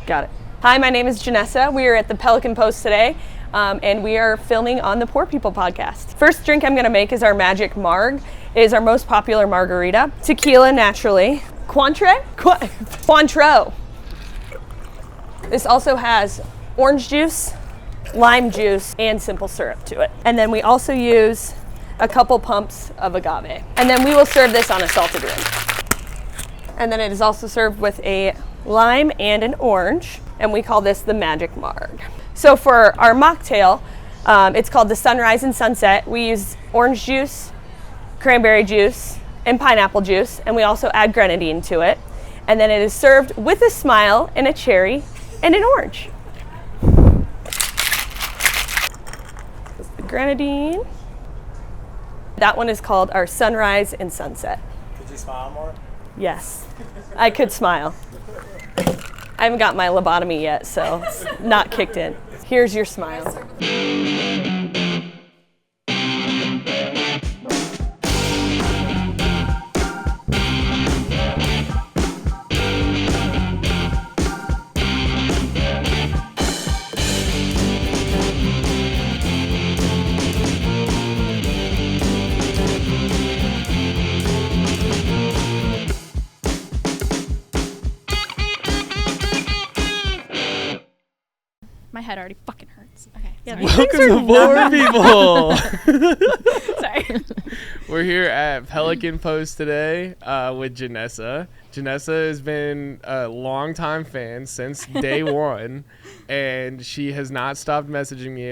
Got it. Hi, my name is Janessa. We are at the Pelican Post today, and we are filming on the Poor People podcast. First drink I'm going to make is our Magic Marg. It is our most popular margarita. Tequila, naturally. Cointreau. This also has orange juice, lime juice, and simple syrup to it. And then we also use a couple pumps of agave. And then we will serve this on a salted rim. And then it is also served with a lime and an orange, and we call this the Magic Marg. So for our mocktail, it's called the Sunrise and Sunset. We use orange juice, cranberry juice, and pineapple juice, and we also add grenadine to it. And then it is served with a smile and a cherry and an orange. The grenadine. That one is called our Sunrise and Sunset. Could you smile more? Yes, I could smile. I haven't got my lobotomy yet, so it's not kicked in. Here's your smile. My head already fucking hurts. Okay. Yeah, Welcome to Poor People. Sorry. We're here at Pelican Post today with Janessa. Janessa has been a longtime fan since day one, and she has not stopped messaging me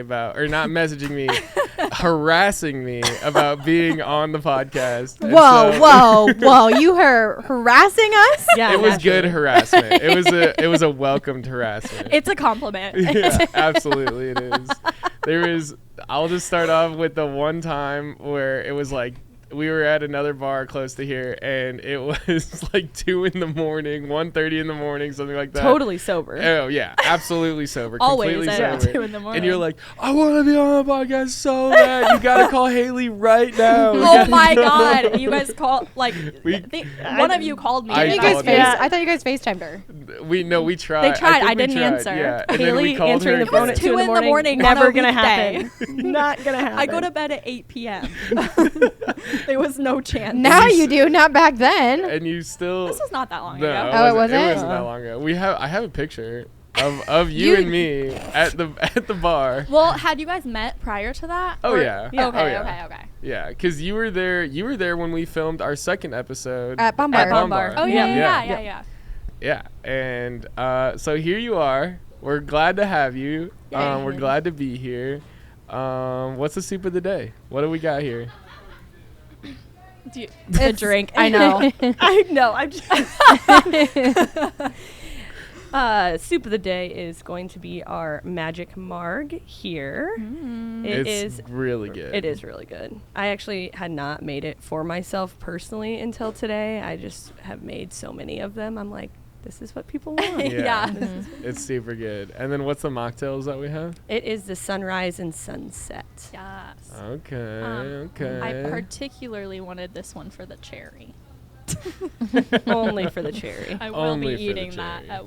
harassing me about being on the podcast. And Whoa! You were harassing us? Yeah, it was good harassment. It was a welcomed harassment. It's a compliment. Yeah, absolutely it is. I'll just start off with the one time where it was like we were at another bar close to here, and it was like 2 in the morning, 1:30 in the morning, something like that. Totally sober. Oh yeah, absolutely sober. Always completely at sober. 2 in the morning. And you're like, I want to be on the podcast so bad. You gotta call Haley right now. Oh my god! You guys called one of you called me. I thought you guys FaceTimed her. We tried. They tried. think I didn't we tried. answer. Yeah. And then Haley we called answering her. the phone It at was 2 in the morning. on Never a gonna weekday. happen. Not gonna happen. I go to bed at 8 p.m. There was no chance. Now you do, not back then. And you still. This was not that long No, ago. Oh, it wasn't? It wasn't that long ago. I have a picture of you and me at the bar. Well, had you guys met prior to that? Oh Or- yeah. Yeah. Oh, Okay. yeah. Okay. Yeah, because you were there. You were there when we filmed our second episode At Bombard. Oh yeah. Yeah. And so here you are. We're glad to have you. Yay. We're glad to be here. What's the soup of the day? What do we got here? A drink. I know. I know. I'm just. Soup of the day is going to be our Magic Marg here. It's really good. It is really good. I actually had not made it for myself personally until today. I just have made so many of them. I'm like, this is what people want. Yeah. It's super good. And then what's the mocktails that we have? It is the Sunrise and Sunset. Yes. Okay. I particularly wanted this one for the cherry. Only for the cherry. I will Only be for the eating that cherry.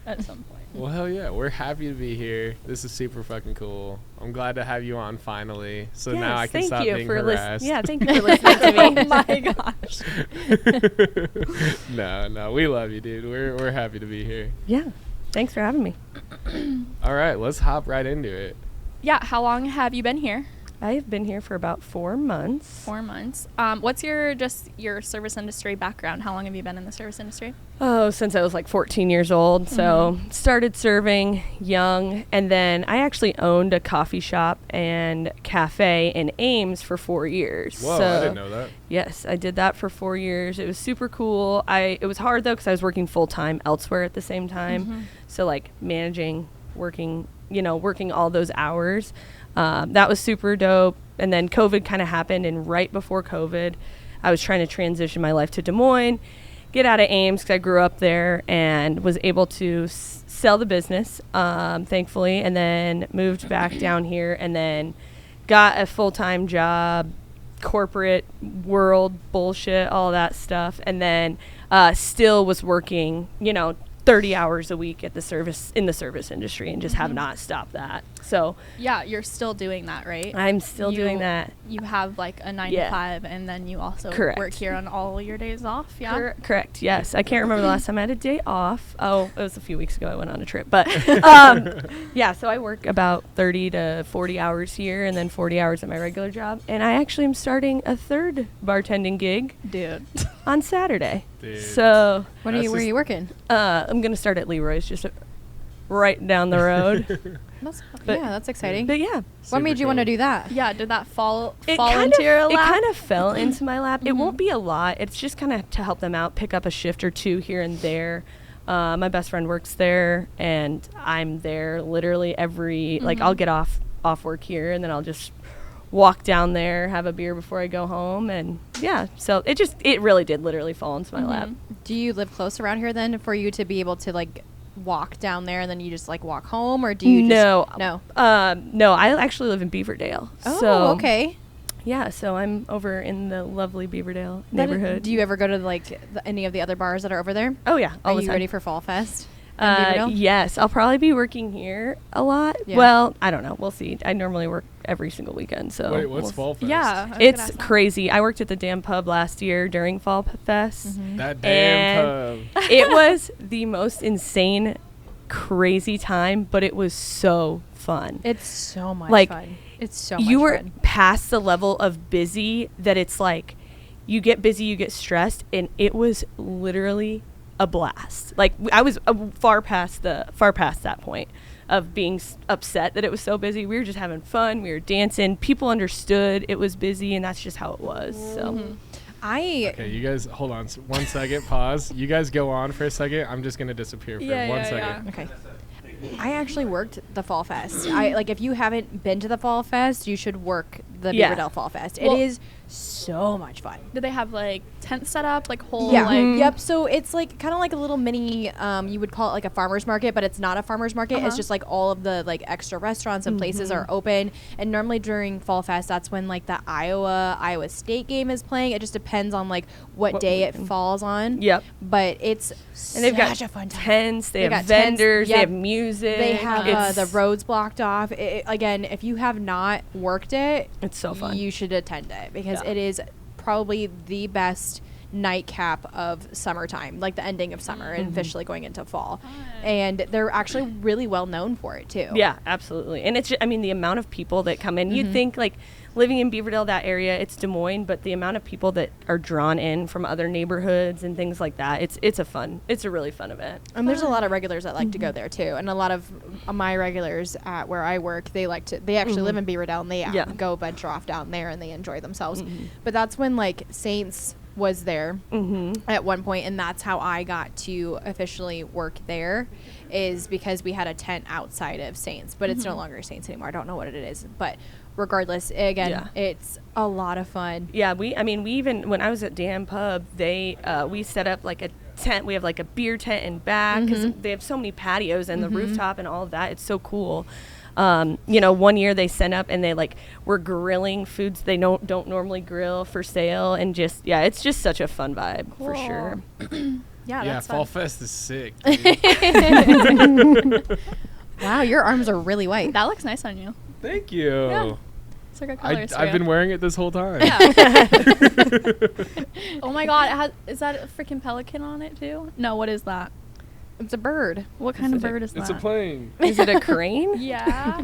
at some point. Well, hell yeah. We're happy to be here. This is super fucking cool. I'm glad to have you on finally. So now I can stop being harassed. Thank you for listening to me. Oh my gosh. No, we love you, dude. We're happy to be here. Yeah. Thanks for having me. All right, let's hop right into it. Yeah, how long have you been here? I've been here for about 4 months. 4 months. What's your service industry background? How long have you been in the service industry? Oh, since I was like 14 years old. So started serving young, and then I actually owned a coffee shop and cafe in Ames for 4 years. Whoa, so, I didn't know that. Yes, I did that for 4 years. It was super cool. It was hard though because I was working full time elsewhere at the same time. So like managing, working all those hours. That was super dope. And then COVID kind of happened, and right before COVID, I was trying to transition my life to Des Moines, get out of Ames because I grew up there, and was able to sell the business, thankfully, and then moved back down here, and then got a full-time job, corporate world bullshit, all that stuff, and then still was working, 30 hours a week in the service industry and just have not stopped that. So Yeah, you're still doing that, right? I'm still doing that. You have like a 9 to 5, and then you also Correct. work here on all your days off. Yeah. Correct. Yes. I can't remember the last time I had a day off. Oh, it was a few weeks ago. I went on a trip, but yeah. So I work about 30 to 40 hours here, and then 40 hours at my regular job. And I actually am starting a third bartending gig, Dude. on Saturday. Dude. So Where are you working? I'm gonna start at Leroy's, just right down the road. That's exciting. But yeah, What made you want to do that? Yeah, did that fall kind into of, your it lap? kind of fell into my lap. It won't be a lot. It's just kind of to help them out, pick up a shift or two here and there. My best friend works there, and I'm there literally every like I'll get off work here, and then I'll just walk down there, have a beer before I go home, and yeah. So it really did literally fall into my lap. Do you live close around here then for you to be able to like walk down there and then you just like walk home, or do you No. No. No, I actually live in Beaverdale. Oh, so, okay. Yeah, so I'm over in the lovely Beaverdale neighborhood. Do you ever go to like any of the other bars that are over there? Oh yeah, all Are the you time. ready for Fall Fest? in Beaverdale? Yes, I'll probably be working here a lot. Yeah. Well, I don't know. We'll see. I normally work every single weekend. So Wait, what's Fall Fest? Yeah. I was gonna It's ask that. crazy. I worked at the damn pub last year during Fall Fest. That damn pub. It was the most insane, crazy time, but it was so fun. It's so much Like, fun. It's so much You were fun. past the level of busy that it's like you get busy, you get stressed, and it was literally a blast. Like I was far past that point of being upset that it was so busy. We were just having fun. We were dancing. People understood it was busy, and that's just how it was. So. Okay, you guys, hold on 1 second, pause. You guys go on for a second. I'm just going to disappear for 1 second. Okay. I actually worked the Fall Fest. If you haven't been to the Fall Fest, you should work the Yeah. Beaverdale Fall Fest. Well- It is so much fun. Did they have like tents set up, like whole Yeah. like? Yep. So it's like kind of like a little mini. You would call it like a farmer's market, but it's not a farmer's market. It's just like all of the like extra restaurants and places are open. And normally during Fall Fest, that's when like the Iowa State game is playing. It just depends on like what day it falls on. Yep. But it's And they've got such a fun time. tents. They have got tents, vendors. yep. They have music. They have It's- the roads blocked off. Again, if you have not worked it, It's so fun. you should attend it because Yeah. it is probably the best nightcap of summertime, like the ending of summer and officially going into fall. And they're actually really well known for it too. Yeah, absolutely. And it's just, I mean, the amount of people that come in, you'd think like living in Beaverdale, that area, it's Des Moines, but the amount of people that are drawn in from other neighborhoods and things like that, it's a really fun event. And there's a lot of regulars that like to go there too. And a lot of my regulars at where I work, they actually live in Beaverdale and they Yeah. go venture off down there and they enjoy themselves. But that's when like Saints was there at one point, and that's how I got to officially work there, is because we had a tent outside of Saints, but it's no longer Saints anymore. I don't know what it is, but regardless, again, it's a lot of fun. Yeah, we even, when I was at Dan Pub, we set up like a tent. We have like a beer tent in back because they have so many patios and the rooftop and all of that. It's so cool. 1 year they sent up and they like were grilling foods they don't normally grill for sale, and just it's just such a fun vibe for sure. Yeah, Yeah, that's Fall fun. Fest is sick. Wow, your arms are really white. That looks nice on you. Thank you. Yeah. It's like a color. I've been wearing it this whole time. Yeah. Oh my god, is that a freaking pelican on it too? No, what is that? It's a bird. What kind of bird is It's that? a plane. Is it a crane? Yeah.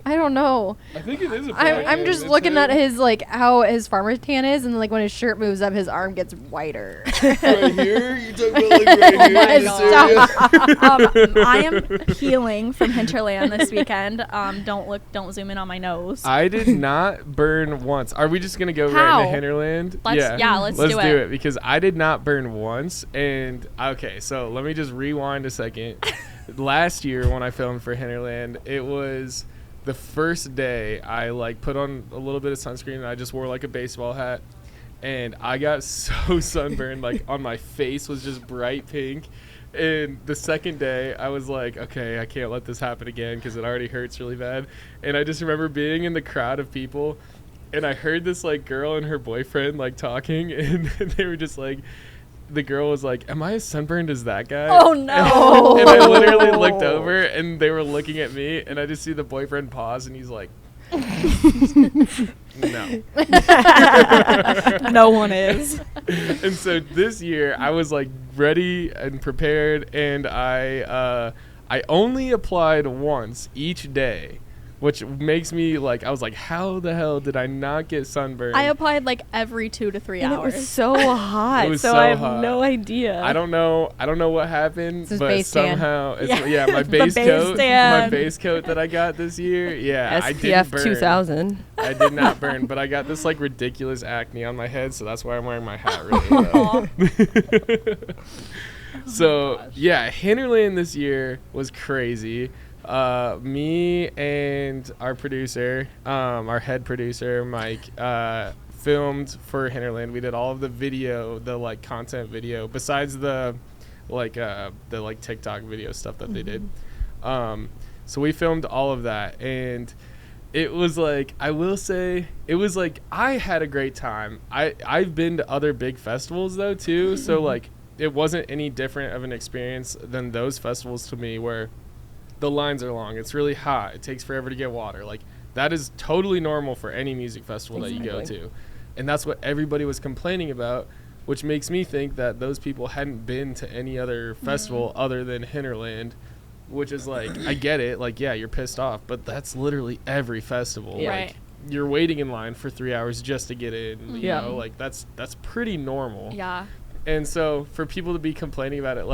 I don't know. I think it is a plane. I'm just looking at his like how his farmer's tan is, and like when his shirt moves up, his arm gets whiter. right here. You talking about like right here? my in this God. area? I am healing from Hinterland this weekend. Don't zoom in on my nose. I did not burn once. Are we just gonna go right How? into Hinterland? Let's Let's do do it. it because I did not burn once. And okay, so let me just rewind a second. Last year when I filmed for Hinterland, it was the first day I like put on a little bit of sunscreen and I just wore like a baseball hat, and I got so sunburned, like on my face was just bright pink. And the second day I was like, okay, I can't let this happen again because it already hurts really bad. And I just remember being in the crowd of people, and I heard this like girl and her boyfriend like talking, and they were just like, the girl was like, "Am I as sunburned as that guy?" Oh, no. And I literally looked over, and they were looking at me, and I just see the boyfriend pause, and he's like, "No." No one is. And so this year, I was like ready and prepared, and I only applied once each day, which makes me like, I was like, how the hell did I not get sunburned? I applied like every 2 to 3 And hours. it was so hot. It was so so I have hot. no idea. I don't know what happened, It's his but base tan. somehow it's Yeah. my The base base coat, tan. my base coat that I got this year. Yeah, I didn't SPF burn. 2000. I did not burn, but I got this like ridiculous acne on my head, so that's why I'm wearing my hat right now. So yeah, Hinterland this year was crazy. Me and our producer, our head producer Mike, filmed for Hinterland. We did all of the video, the like content video, besides the TikTok video stuff that they did. So we filmed all of that, and it was like, I will say, it was like, I had a great time. I've been to other big festivals though too, so like it wasn't any different of an experience than those festivals to me, where the lines are long, it's really hot, it takes forever to get water. Like, that is totally normal for any music festival that you go to. And that's what everybody was complaining about, which makes me think that those people hadn't been to any other festival other than Hinterland, which is like, I get it, like, yeah, you're pissed off, but that's literally every festival. Yeah. Like, Right. you're waiting in line for 3 hours just to get in, you Yeah. know, like, that's pretty normal. Yeah. And so for people to be complaining about it,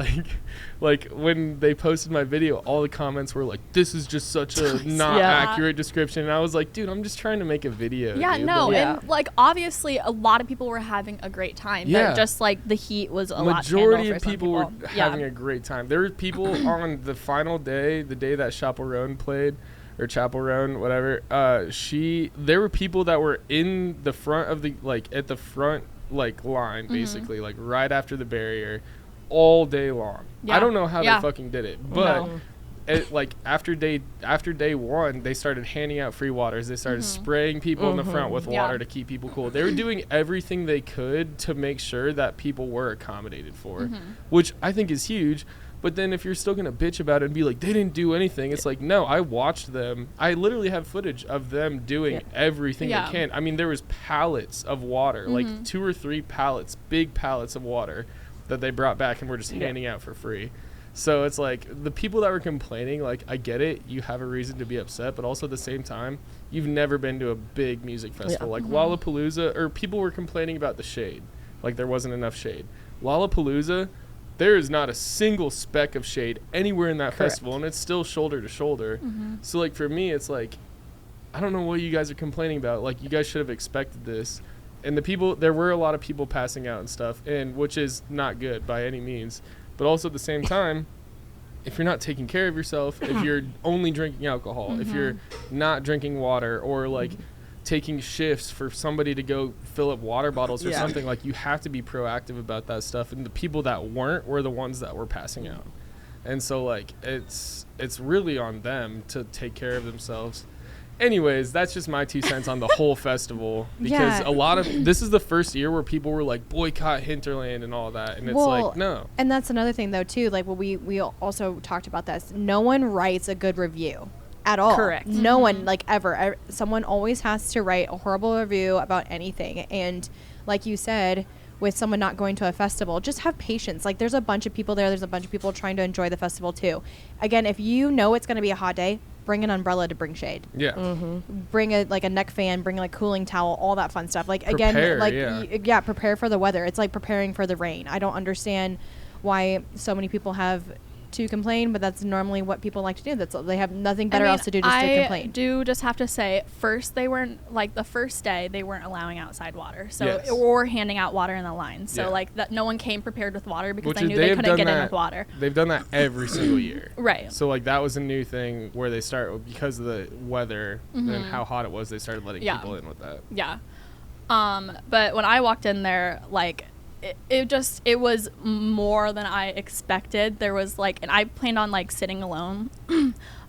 like when they posted my video, all the comments were like, "This is just such a not accurate description." And I was like, dude, I'm just trying to make a video. Yeah, dude. no, Like, Yeah. and like obviously a lot of people were having a great time. Yeah. But just like the heat was a lot. majority to handle of for some people were having a great time. There were people on the final day, the day that Chaperone played, or Chaperone, whatever. There were people that were in the front of the, like, at the front, like, line, basically, like right after the barrier, all day long. Yeah. I don't know how Yeah. they fucking did it, but No. like after day one, they started handing out free waters. They started spraying people in the front with Yeah. water to keep people cool. They were doing everything they could to make sure that people were accommodated for, which I think is huge. But then if you're still going to bitch about it and be like, they didn't do anything, it's like, no, I watched them. I literally have footage of them doing everything Yeah. they can. I mean, there was pallets of water, like 2 or 3 pallets, big pallets of water that they brought back and were just handing out for free. So it's like, the people that were complaining, like, I get it, you have a reason to be upset, but also at the same time, you've never been to a big music festival. Like Lollapalooza, or people were complaining about the shade, like there wasn't enough shade. Lollapalooza, there is not a single speck of shade anywhere in that festival, and it's still shoulder to shoulder. So like for me, it's like, I don't know what you guys are complaining about. Like, you guys should have expected this. And there were a lot of people passing out and stuff, and which is not good by any means. But also at the same time, if you're not taking care of yourself, if you're only drinking alcohol, if you're not drinking water, or like taking shifts for somebody to go fill up water bottles or something, like, you have to be proactive about that stuff. And the people that weren't were the ones that were passing out. And so like, it's really on them to take care of themselves. Anyways, that's just my 2 cents on the whole festival, because this is the first year where people were like, boycott Hinterland and all that, and it's like, no. And that's another thing though too, like, well, we also talked about this. No one writes a good review at all. Correct. No one, like, ever. Someone always has to write a horrible review about anything. And like you said, with someone not going to a festival, just have patience. Like, there's a bunch of people there. There's a bunch of people trying to enjoy the festival too. Again, if you know it's going to be a hot day, bring an umbrella to bring shade. Yeah. Bring a neck fan, bring like cooling towel, all that fun stuff. Like, Prepare, again, like prepare for the weather. It's like preparing for the rain. I don't understand why so many people have to complain, but that's normally what people like to do. They have nothing better else to do just to complain. I do just have to say, first they weren't, like, the first day they weren't allowing outside water, so or handing out water in the line. So like that, no one came prepared with water because they knew they couldn't get in with water. They've done that every single year. Right. So like, that was a new thing where they start, because of the weather and how hot it was, they started letting people in with that. Yeah. But when I walked in there, like, it was more than I expected. There was like, and I planned on like sitting alone,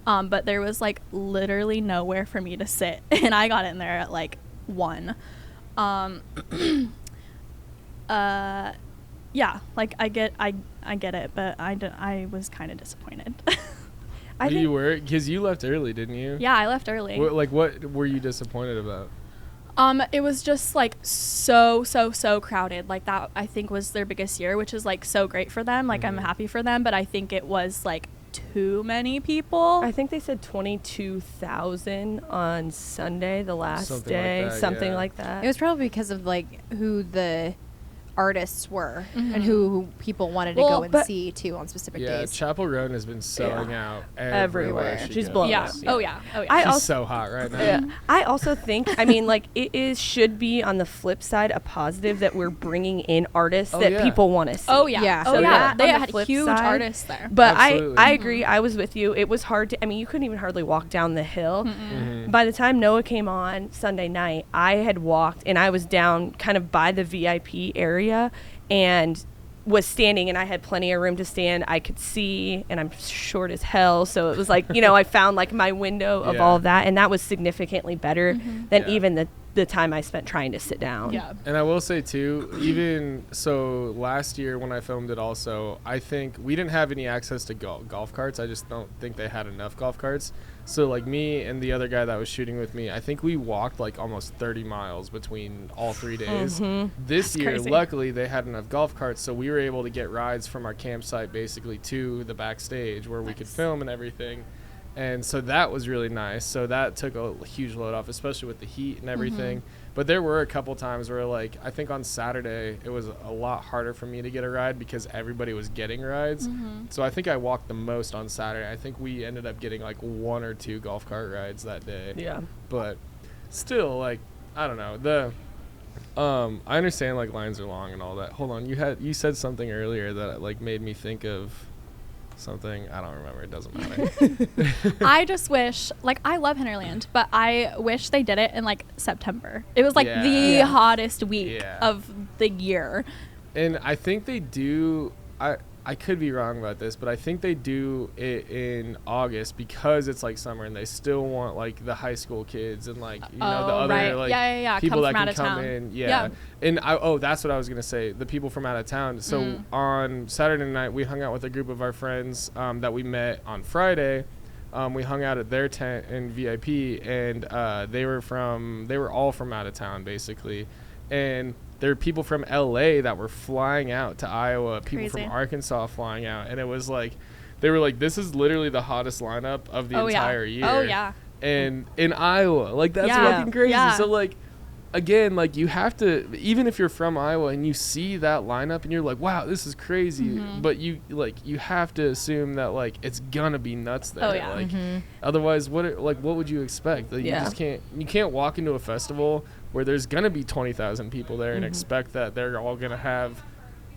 but there was like literally nowhere for me to sit, and I got in there at like 1. yeah, like I get it, but I was kind of disappointed. You were, because you left early, didn't you? Yeah, I left early. What were you disappointed about? It was just like so crowded. Like that, I think, was their biggest year, which is like so great for them. Like I'm happy for them, but I think it was like too many people. I think they said 22,000 on Sunday, the last Something day, like that, something yeah. like that. It was probably because of like who the artists were and who people wanted to Well, go and but- see too on specific Yeah, days. Chapel Roan has been selling out Everywhere. she She's goes. blown Yeah. up. Oh yeah. Oh yeah. I She's also so hot right now. Yeah. I also think, I mean, like, should be on the flip side a positive that we're bringing in artists Oh, that yeah. people want to see. Oh yeah. Yeah. Oh So yeah. that They on the had flip huge side- artists there. But Absolutely. I agree. I was with you. It was hard to, I mean, you couldn't even hardly walk down the hill. By the time Noah came on Sunday night, I had walked and I was down kind of by the VIP area and was standing, and I had plenty of room to stand. I could see, and I'm short as hell, so it was like, you know, I found like my window of Yeah. all of that, and that was significantly better than Yeah. even the time I spent trying to sit down. Yeah. And I will say too, even so, last year when I filmed it also, I think we didn't have any access to golf carts. I just don't think they had enough golf carts. So like me and the other guy that was shooting with me, I think we walked like almost 30 miles between all 3 days. This year, crazy. luckily, they had enough golf carts, so we were able to get rides from our campsite basically to the backstage where we could film and everything. And so that was really nice. So that took a huge load off, especially with the heat and everything. But there were a couple times where, like, I think on Saturday it was a lot harder for me to get a ride because everybody was getting rides. So I think I walked the most on Saturday. I think we ended up getting like 1 or 2 golf cart rides that day. Yeah. But still, like, I don't know. I understand like lines are long and all that. Hold on, you said something earlier that like made me think of something. I don't remember. It doesn't matter. I just wish, like, I love Hinterland, but I wish they did it in like September. It was like Yeah. the Yeah. hottest week Yeah. of the year. And I think they do. I could be wrong about this, but I think they do it in August because it's like summer and they still want like the high school kids and like the other right. like Yeah. people Come that from can out of come town. in. Yeah. Yeah. And that's what I was gonna say. The people from out of town. So on Saturday night we hung out with a group of our friends that we met on Friday. We hung out at their tent in VIP, and they were all from out of town basically, and there were people from LA that were flying out to Iowa, people Crazy. from Arkansas flying out, and it was like they were like, this is literally the hottest lineup of the entire year. Oh yeah. And in Iowa, like that's Yeah. fucking crazy. Yeah. So like again, like you have to, even if you're from Iowa and you see that lineup and you're like, wow, this is crazy, but you have to assume that like it's gonna be nuts there. Oh, yeah. Like otherwise what would you expect? Like, Yeah. you can't walk into a festival where there's gonna be 20,000 people there and expect that they're all gonna have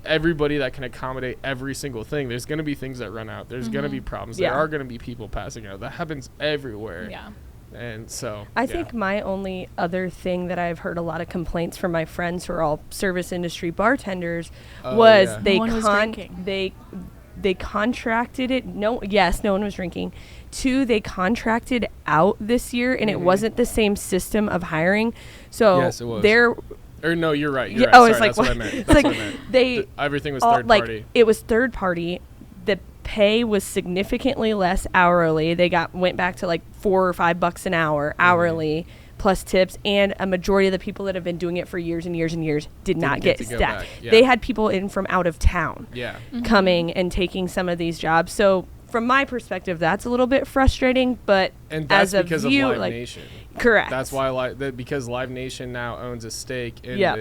everybody that can accommodate every single thing. There's gonna be things that run out. There's gonna be problems. Yeah. There are gonna be people passing out. That happens everywhere. Yeah. And so I think my only other thing that I've heard a lot of complaints from my friends who are all service industry bartenders was yeah. they No one was drinking. they contracted it. No one was drinking. 2, they contracted out this year, and it wasn't the same system of hiring. So Yes, it was. they're Or no, you're right. You're yeah, right. oh, Sorry, it's like that's what I what? meant. It's That's like what I meant. they Everything was all, third like, party. it was third party. The pay was significantly less hourly. They went back to like $4 or $5 an hour hourly plus tips, and a majority of the people that have been doing it for years and years and years did not get get to go staff. back, yeah. They had people in from out of town Yeah. coming and taking some of these jobs. So from my perspective, that's a little bit frustrating, but And that's as a because view, of Live like, Nation. correct. That's why because Live Nation now owns a stake in Yep.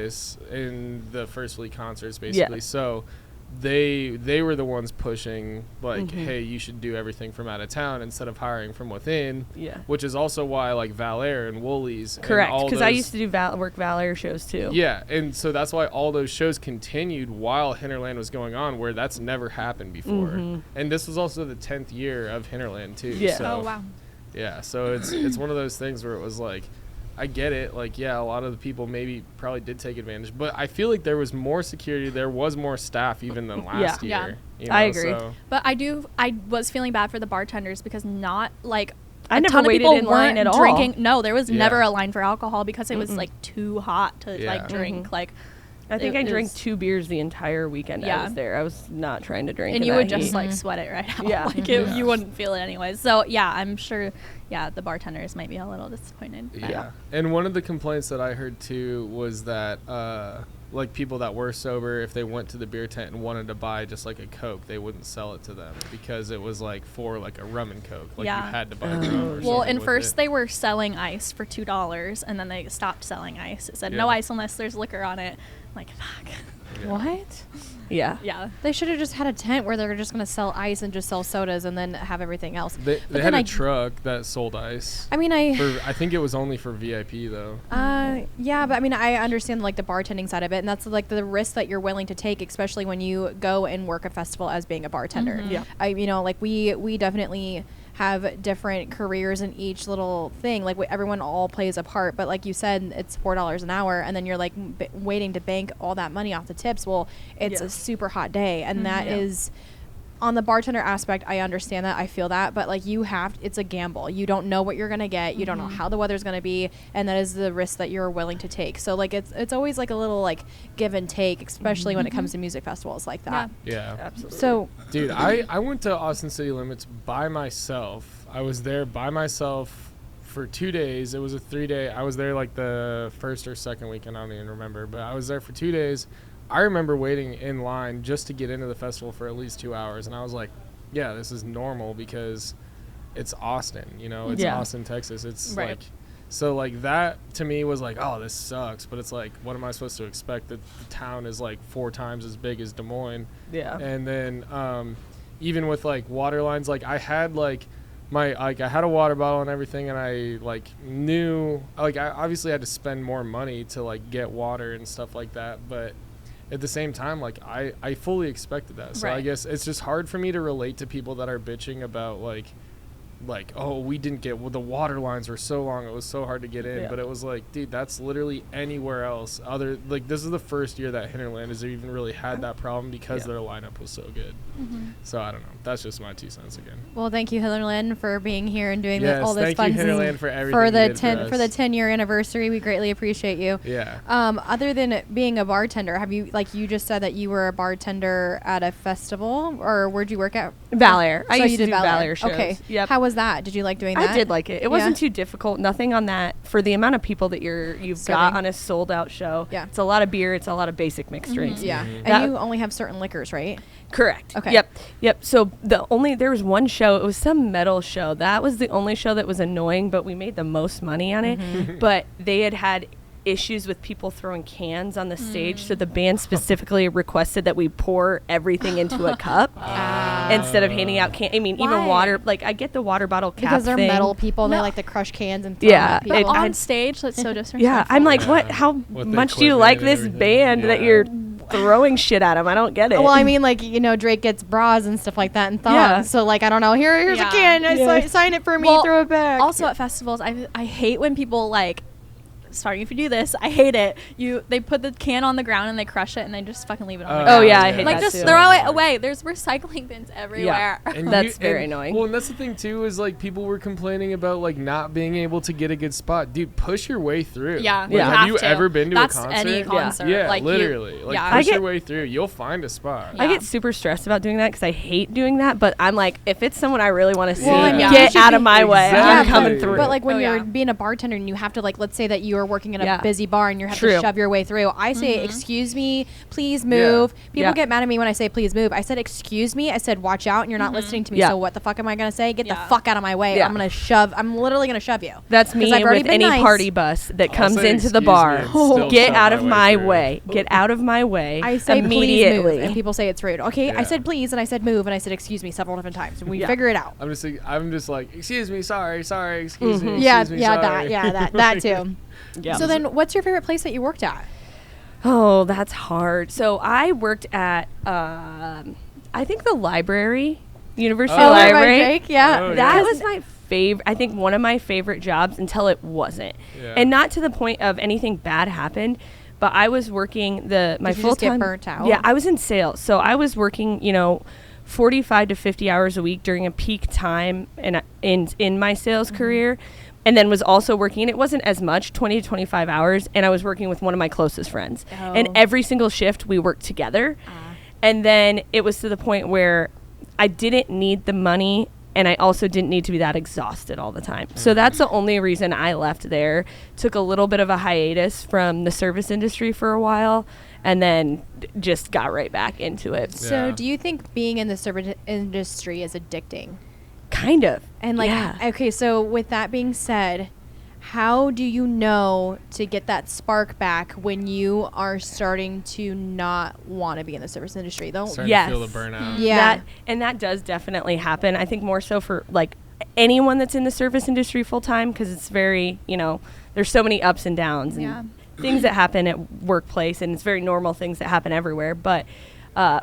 in the First Fleet concerts basically. So they were the ones pushing like, hey, you should do everything from out of town instead of hiring from within. Yeah. Which is also why like Valair and Woolies. Correct, and all because I those- used to do work Valair shows too. Yeah, and so that's why all those shows continued while Hinterland was going on, where that's never happened before. And this was also the 10th year of Hinterland too. Yeah. So, Oh wow. yeah, so it's one of those things where it was like, I get it. Like, yeah, a lot of the people probably did take advantage, but I feel like there was more security, there was more staff even than last Yeah. year. Yeah. You I know, agree. so- But I was feeling bad for the bartenders because not like I a never ton of waited people in line weren't at all. drinking. No, there was Yeah. never a line for alcohol because it was like too hot to Yeah. like drink. Like I think I it drank was- 2 beers the entire weekend I Yeah. was there. I was not trying to drink. and in you that would just heat. like sweat it right out. Yeah. Like you wouldn't feel it anyways. So yeah, I'm sure. Yeah, the bartenders might be a little disappointed. but- Yeah. And one of the complaints that I heard too was that like people that were sober, if they went to the beer tent and wanted to buy just like a Coke, they wouldn't sell it to them because it was like for like a rum and Coke. Like Yeah. you had to buy a Coke or Well, something and with first it. they were selling ice for $2, and then they stopped selling ice. It said no Yeah. ice unless there's liquor on it. I'm like, fuck. Yeah. What? Yeah. Yeah. They should have just had a tent where they were just going to sell ice and just sell sodas and then have everything else. They But had then a truck that sold ice. I mean, I think it was only for VIP though. yeah, but I mean, I understand like the bartending side of it, and that's like the risk that you're willing to take, especially when you go and work a festival as being a bartender. Yeah. Like we definitely have different careers in each little thing. Like everyone all plays a part, but like you said, it's $4 an hour, and then you're like waiting to bank all that money off the tips. Well, it's Yeah. a super hot day, and that Yeah. is. On the bartender aspect, I understand that. I feel that. But, like, it's a gamble. You don't know what you're going to get. You don't know how the weather's going to be. And that is the risk that you're willing to take. So, like, it's always, like, a little, like, give and take, especially when it comes to music festivals like that. Yeah. Absolutely. So, Dude, I went to Austin City Limits by myself. I was there by myself for 2 days. It was a 3-day. I was there like the first or second weekend. I don't even remember. But I was there for 2 days. I remember waiting in line just to get into the festival for at least 2 hours. And I was like, yeah, this is normal because it's Austin, you know, it's Yeah. Austin, Texas. It's Right. like, so like that to me was like, oh, this sucks. But it's like, what am I supposed to expect? That the town is like 4 times as big as Des Moines. Yeah. And then even with like water lines, like I had like I had a water bottle and everything, and I like knew like I obviously had to spend more money to like get water and stuff like that, but at the same time, like I fully expected that. So I Right. guess it's just hard for me to relate to people that are bitching about like oh, we didn't get, well, the water lines were so long, it was so hard to get in. Yeah. But it was like, dude, that's literally anywhere else other, like this is the first year that Hinterland has even really had that problem because Yeah. their lineup was so good. So I don't know, that's just my 2 cents again. well, thank you, Hinterland, for being here and doing Yes, all this thank fun you, Hinterland, for everything for you the did 10 for the us. 10-year anniversary. We greatly appreciate you. Yeah. Other than being a bartender, have you, like you just said that you were a bartender at a festival, or where'd you work at? Valor. I So used you to did do Valor shows. Okay. Yep. How was that? Did you like doing that? I did like it. It wasn't too difficult. Nothing on that for the amount of people that you've Serving. got on a sold out show. Yeah. It's a lot of beer. It's a lot of basic mixed drinks. Yeah. Mhm. And That- you only have certain liquors, right? Correct. Okay. Yep. So there was one show. It was some metal show. That was the only show that was annoying, but we made the most money on it. But they had issues with people throwing cans on the stage, so the band specifically requested that we pour everything into a cup instead of handing out I mean, Why? even water. Like I get the water bottle cap Because they're thing. metal people and they No. like to crush cans and throw Yeah, them at people. But It- on I- stage, that's so disrespectful. Yeah, I'm like, what? Yeah. How With the much do you equipment like and this everything. band that Yeah. you're throwing shit at them? I don't get it. Well, I mean, like, you know, Drake gets bras and stuff like that and thongs. Yeah. So, like, I don't know. Here's Yeah. a can. Yeah. Sign it for me. Well, Throw it back. Also at festivals, I hate when people like. Sorry if you do this. I hate it. They put the can on the ground and they crush it and they just fucking leave it on the Oh, ground. yeah, I hate Like that just too. throw it away. There's recycling bins everywhere. And That's very annoying. Well, and that's the thing too is like people were complaining about like not being able to get a good spot. Dude, push your way through. Yeah, Like, you have you to. ever been to That's a concert? any concert. Yeah, like literally. Like yeah. push I your get- way through. You'll find a spot. Yeah. I get super stressed about doing that because I hate doing that. But I'm like, if it's someone I really want to see, Well, and yeah. you get should out be- of my way. Exactly. I'm coming Yeah, through. But like when Oh, you're yeah. being a bartender and you have to, like, let's say that you are working in a Yeah. busy bar and you have True. to shove your way through. I say, excuse me, please move. People Yeah. get mad at me when I say please move. I said, excuse me. I said, watch out, and you're not listening to me. Yeah. So what the fuck am I gonna say? Get the Yeah. fuck out of my way. Yeah. I'm literally gonna shove you. That's 'Cause me I've already with been any nice. party bus that I'll comes say into the excuse me bar. and still Get shove out my of way my through. way. Get out of my way. I say immediately. please move, and people say it's rude. Okay, I Yeah. said please, and I said move, and I said excuse me several different times, and we Yeah. figure it out. I'm just like, excuse me, sorry, excuse me, Yeah, excuse me, yeah, sorry. that too. Yeah. So then, what's your favorite place that you worked at? Oh, that's hard. So I worked at, I think the library, University Oh, by Library. Drake, yeah. Oh, That yeah. was my favorite. I think one of my favorite jobs until it wasn't, Yeah. and not to the point of anything bad happened. But I was working my Did you full just get time. burnt out? Yeah, I was in sales, so I was working, 45 to 50 hours a week during a peak time in my sales career, and then was also working, and it wasn't as much, 20 to 25 hours, and I was working with one of my closest friends. And every single shift we worked together. And then it was to the point where I didn't need the money, and I also didn't need to be that exhausted all the time. So that's the only reason I left there. Took a little bit of a hiatus from the service industry for a while, and then just got right back into it. So do you think being in the service industry is addicting? Kind of. And okay, so with that being said, how do you know to get that spark back when you are starting to not want to be in the service industry? Starting to feel the burnout. Yeah. That does definitely happen. I think more so for like anyone that's in the service industry full time, because it's very, there's so many ups and downs and things that happen at workplace, and it's very normal things that happen everywhere. But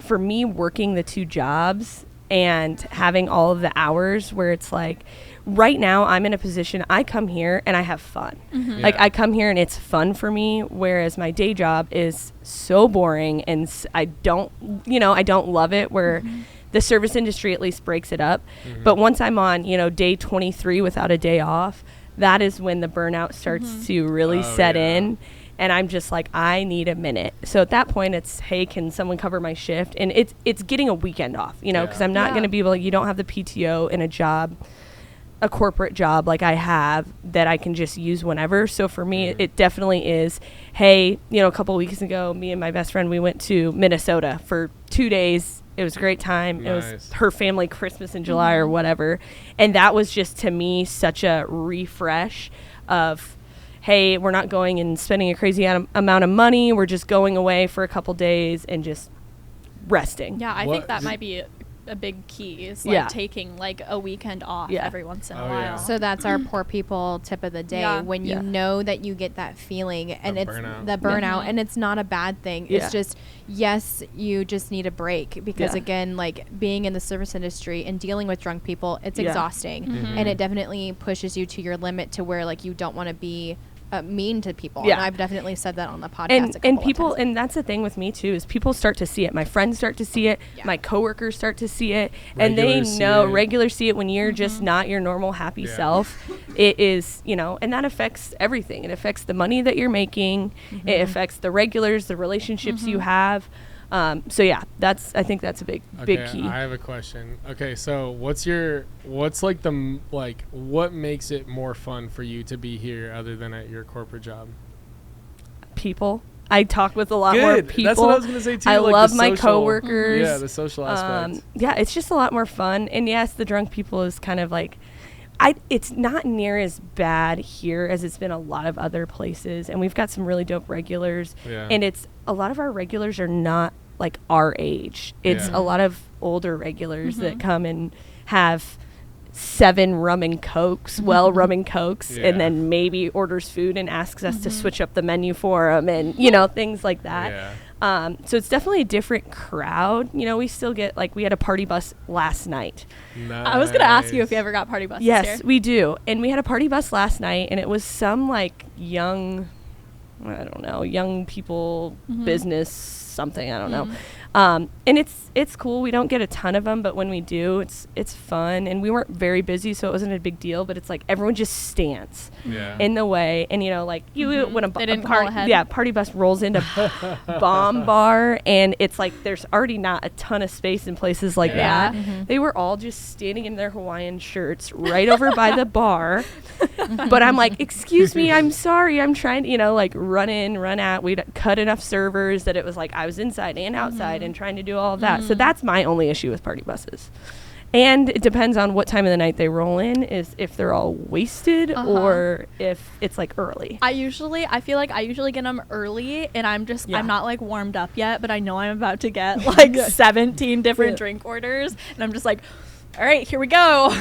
for me, working the 2 jobs and having all of the hours where it's like, right now I'm in a position, I come here and I have fun. Like I come here and it's fun for me, whereas my day job is so boring, and I don't love it, where the service industry at least breaks it up. But once I'm on, day 23 without a day off, that is when the burnout starts to really set in. And I'm just like, I need a minute. So at that point, it's, hey, can someone cover my shift? And it's getting a weekend off, because I'm not going to be able, you don't have the PTO in a job, a corporate job like I have, that I can just use whenever. So for me, it definitely is, hey, a couple of weeks ago, me and my best friend, we went to Minnesota for 2 days. It was a great time. It was her family Christmas in July or whatever. And that was just, to me, such a refresh of, hey, we're not going and spending a crazy amount of money. We're just going away for a couple days and just resting. Yeah, I think that might be a big key, is like taking like a weekend off every once in a while. So that's our poor people tip of the day. When you know that you get that feeling, and it's the burnout, and it's not a bad thing. It's just, yes, you just need a break, because again, like being in the service industry and dealing with drunk people, it's exhausting, and it definitely pushes you to your limit, to where like you don't want to be mean to people. And I've definitely said that on the podcast and people, and that's the thing with me too, is people start to see it. My friends start to see it, my coworkers start to see it, and they know, regulars see it when you're just not your normal happy self. It is, and that affects everything. It affects the money that you're making, it affects the regulars, the relationships you have. So I think that's a big key. I have a question. Okay, so what makes it more fun for you to be here other than at your corporate job? People. I talk with a lot more people. That's what I was going to say too. I love my coworkers. Yeah, the social aspect. It's just a lot more fun. And yes, the drunk people is kind of like, it's not near as bad here as it's been a lot of other places. And we've got some really dope regulars. Yeah. And a lot of our regulars are not like our age. It's a lot of older regulars that come and have 7 rum and cokes, rum and cokes, and then maybe orders food and asks us to switch up the menu for them, and things like that. So it's definitely a different crowd. We still get, like, we had a party bus last night. Nice. I was gonna ask you if you ever got party buses. Yes, here. we do. And we had a party bus last night, and it was some like young people business something, I don't know. And it's cool. We don't get a ton of them, but when we do, it's fun. And we weren't very busy, so it wasn't a big deal, but it's like everyone just stands in the way. And like when a party bus rolls into Bomb Bar, and it's like there's already not a ton of space in places like that. They were all just standing in their Hawaiian shirts right over by the bar. But I'm like, excuse me, I'm sorry, I'm trying to like run in, run out. We'd cut enough servers that it was like I was inside and outside and trying to do all of that. So that's my only issue with party buses. And it depends on what time of the night they roll in, is if they're all wasted or if it's like early. I feel like I usually get them early, and I'm not like warmed up yet, but I know I'm about to get like 17 different drink orders, and I'm just like, all right, here we go.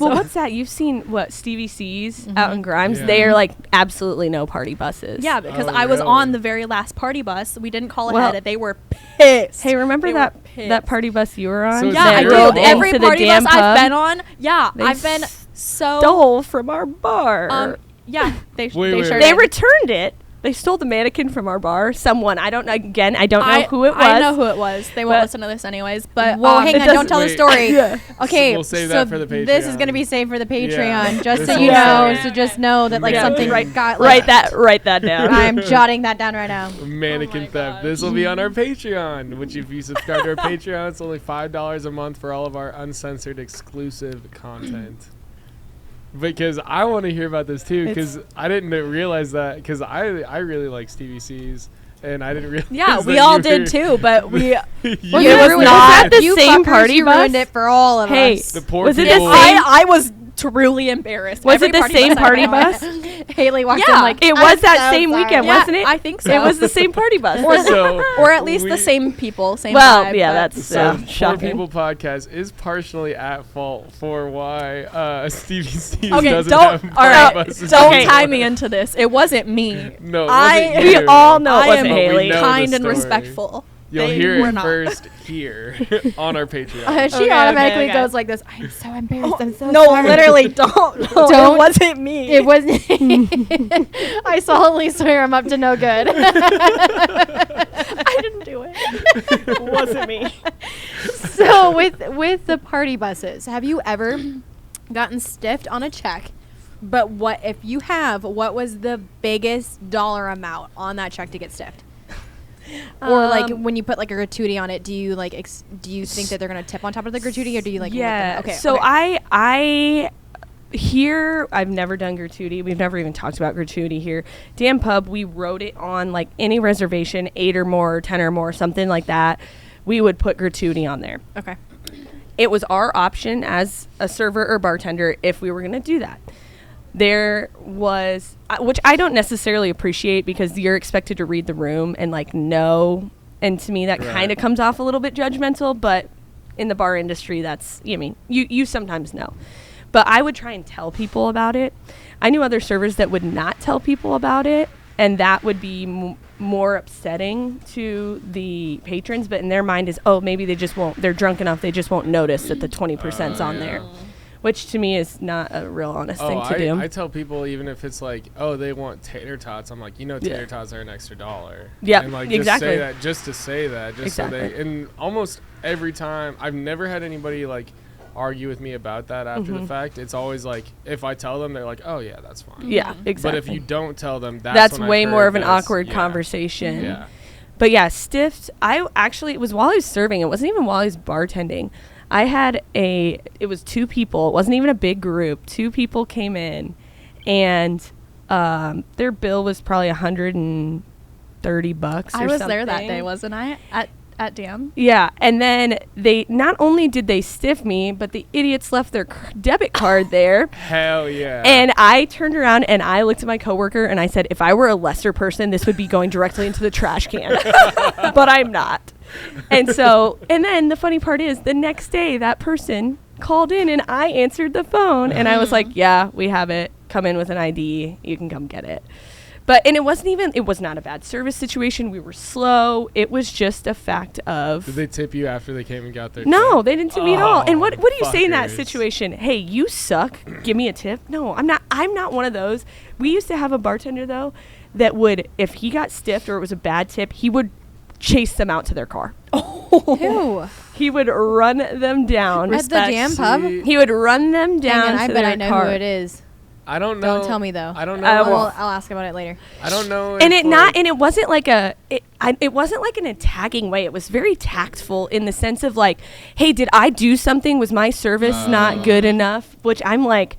Well, what's that? You've seen Stevie C's out in Grimes? Yeah. They are like absolutely no party buses. Yeah, because I was on the very last party bus. We didn't call ahead. They were pissed. Hey, remember that party bus you were on? So yeah, I do. Every party bus I've been on, I've been stole from our bar. Yeah, they returned it. They stole the mannequin from our bar. Someone, I don't know. Again, I don't know who it was. I know who it was. They won't listen to this anyways. But well, hang on, don't tell the story. Yeah. Okay, We'll save that for the Patreon. This is gonna be saved for the Patreon, Yeah. just so This you will know. save. So just know that like Yeah. something Right. got like, Write that down. I'm jotting that down right now. Mannequin Oh my theft. gosh. This will be on our Patreon, which if you subscribe to our Patreon, it's only $5 a month for all of our uncensored exclusive content. Because I want to hear about this too, because I didn't realize that, because I really like Stevie C's, and I didn't realize yeah, we that all you did were- too. But we You Was were it ruined not it. the You same fuckers, party you bus? ruined it for all of Hey, us. The poor Was it the people. same- I was truly embarrassed. Was Every it the party same bus I party went on- bus? Haley walked Yeah. in like It I'm was that so same sorry. weekend, Yeah, wasn't it? I think so. It was the same party bus. So or at least we- the same people, same Well, vibe, yeah, but- that's So Poor shocking. People Podcast is partially at fault for why Stevie Steve Okay, doesn't don't. have All right, buses don't anymore. tie me into this. It wasn't me. No, it I- wasn't We you. all know it I wasn't am Haley. know the kind and story. respectful. You'll They hear were it not. first here on our Patreon. She Okay, automatically okay. goes like this. I'm so embarrassed. I'm so No, sorry. literally, don't. No, Don't. It wasn't me. It wasn't. I solidly swear I'm up to no good. I didn't do it. It wasn't me. So with the party buses, have you ever gotten stiffed on a check? But what if you have? What was the biggest dollar amount on that check to get stiffed? Or like when you put like a gratuity on it, do you like do you think that they're gonna tip on top of the gratuity, or do you like? Yeah. Okay. So okay. I here I've never done gratuity. We've never even talked about gratuity here. Dan Pub, we wrote it on like any reservation, 8 or more, 10 or more, something like that. We would put gratuity on there. Okay. It was our option as a server or bartender if we were going to do that. There was, which I don't necessarily appreciate because you're expected to read the room and like know. And to me, that Right. kind of comes off a little bit judgmental. But in the bar industry, that's, I mean, you sometimes know. But I would try and tell people about it. I knew other servers that would not tell people about it. And that would be more upsetting to the patrons. But in their mind is, oh, maybe they just won't, they're drunk enough, they just won't notice that the 20%'s on there. Which to me is not a real honest thing to do. I tell people even if it's like, oh, they want tater tots. I'm like, tater tots are an extra $1. Yeah, and like exactly. Just say that, just to say that, just so Exactly. they. And almost every time, I've never had anybody like argue with me about that after the fact. It's always like if I tell them, they're like, oh yeah, that's fine. Yeah, exactly. But if you don't tell them, that's when I've way more heard of an this. awkward Yeah. conversation. Yeah. But yeah, stiffed. I actually, it was while I was serving. It wasn't even while I was bartending. I had it was 2 people. It wasn't even a big group. 2 people came in, and their bill was probably $130 or I was there that something. day, wasn't I? At Dan. Yeah, and then they not only did they stiff me, but the idiots left their debit card there. Hell yeah. And I turned around and I looked at my coworker and I said, if I were a lesser person, this would be going directly into the trash can. But I'm not. And so, and then the funny part is the next day that person called in and I answered the phone and I was like, yeah, we have it. Come in with an ID. You can come get it. But, and it was not a bad service situation. We were slow. It was just a fact of. Did they tip you after they came and got their No, tip? they didn't tip me at all. And what do you say in that fuckers. situation? Hey, you suck. Give me a tip. No, I'm not one of those. We used to have a bartender though that would, if he got stiffed or it was a bad tip, he would chase them out to their car. Who? He would run them down. At the Jam Pub? See, He would run them down Hang on, I to bet their I know car. who it is. I don't know. Don't tell me though. I don't know. I'll ask about it later. I don't know. And if, it wasn't like it wasn't like an attacking way. It was very tactful in the sense of like, hey, did I do something? Was my service not good enough? Which I'm like,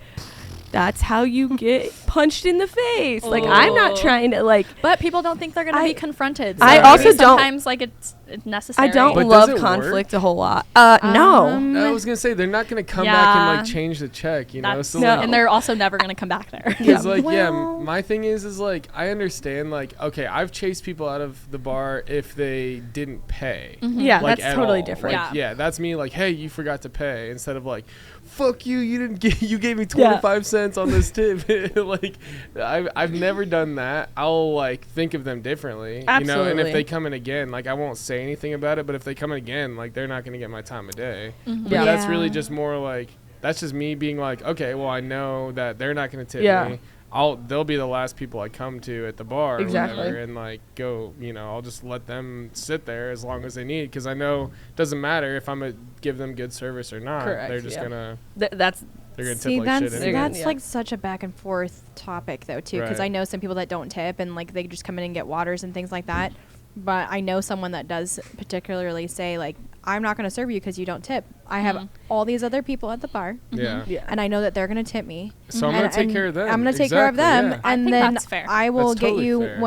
that's how you get punched in the face. Like, I'm not trying to like. But people don't think they're going to be confronted. So I maybe also don't- sometimes like it's necessary. I don't But love does it conflict a whole lot. No. I was gonna say they're not gonna come back and Yeah. like change the check, you know. That's, So No. like, and they're also never going to come back there. Because Yeah. like Well- my thing is like I understand like okay, I've chased people out of the bar if they didn't pay. Yeah, Like, that's at totally all. different. Like, Yeah. yeah, that's me. Like, hey, you forgot to pay. Instead of like, fuck you, you didn't get, you gave me 25 cents on this tip. Like, I've never done that. I'll like think of them differently, you know. And Absolutely. if they come in again, like I won't say anything about it. But if they come in again, like they're not gonna get my time of day. But that's really just more like that's just me being like, okay, well I know that they're not gonna tip Yeah. me. they'll be the last people I come to at the bar or Exactly. whatever, and like go, I'll just let them sit there as long as they need, because I know it doesn't matter if I'm gonna give them good service or not. Correct, They're just yeah. gonna That's they're gonna See, tip like that's shit anyway. that's Yeah. like such a back and forth topic though too, because Right. I know some people that don't tip and like they just come in and get waters and things like that. But I know someone that does particularly say like, I'm not going to serve you because you don't tip. I have all these other people at the bar, Yeah. yeah. and I know that they're going to tip me. So I'm And- gonna take and care of them. I'm going to take care of them, Exactly, yeah. and I think then that's fair. I will That's get totally you fair.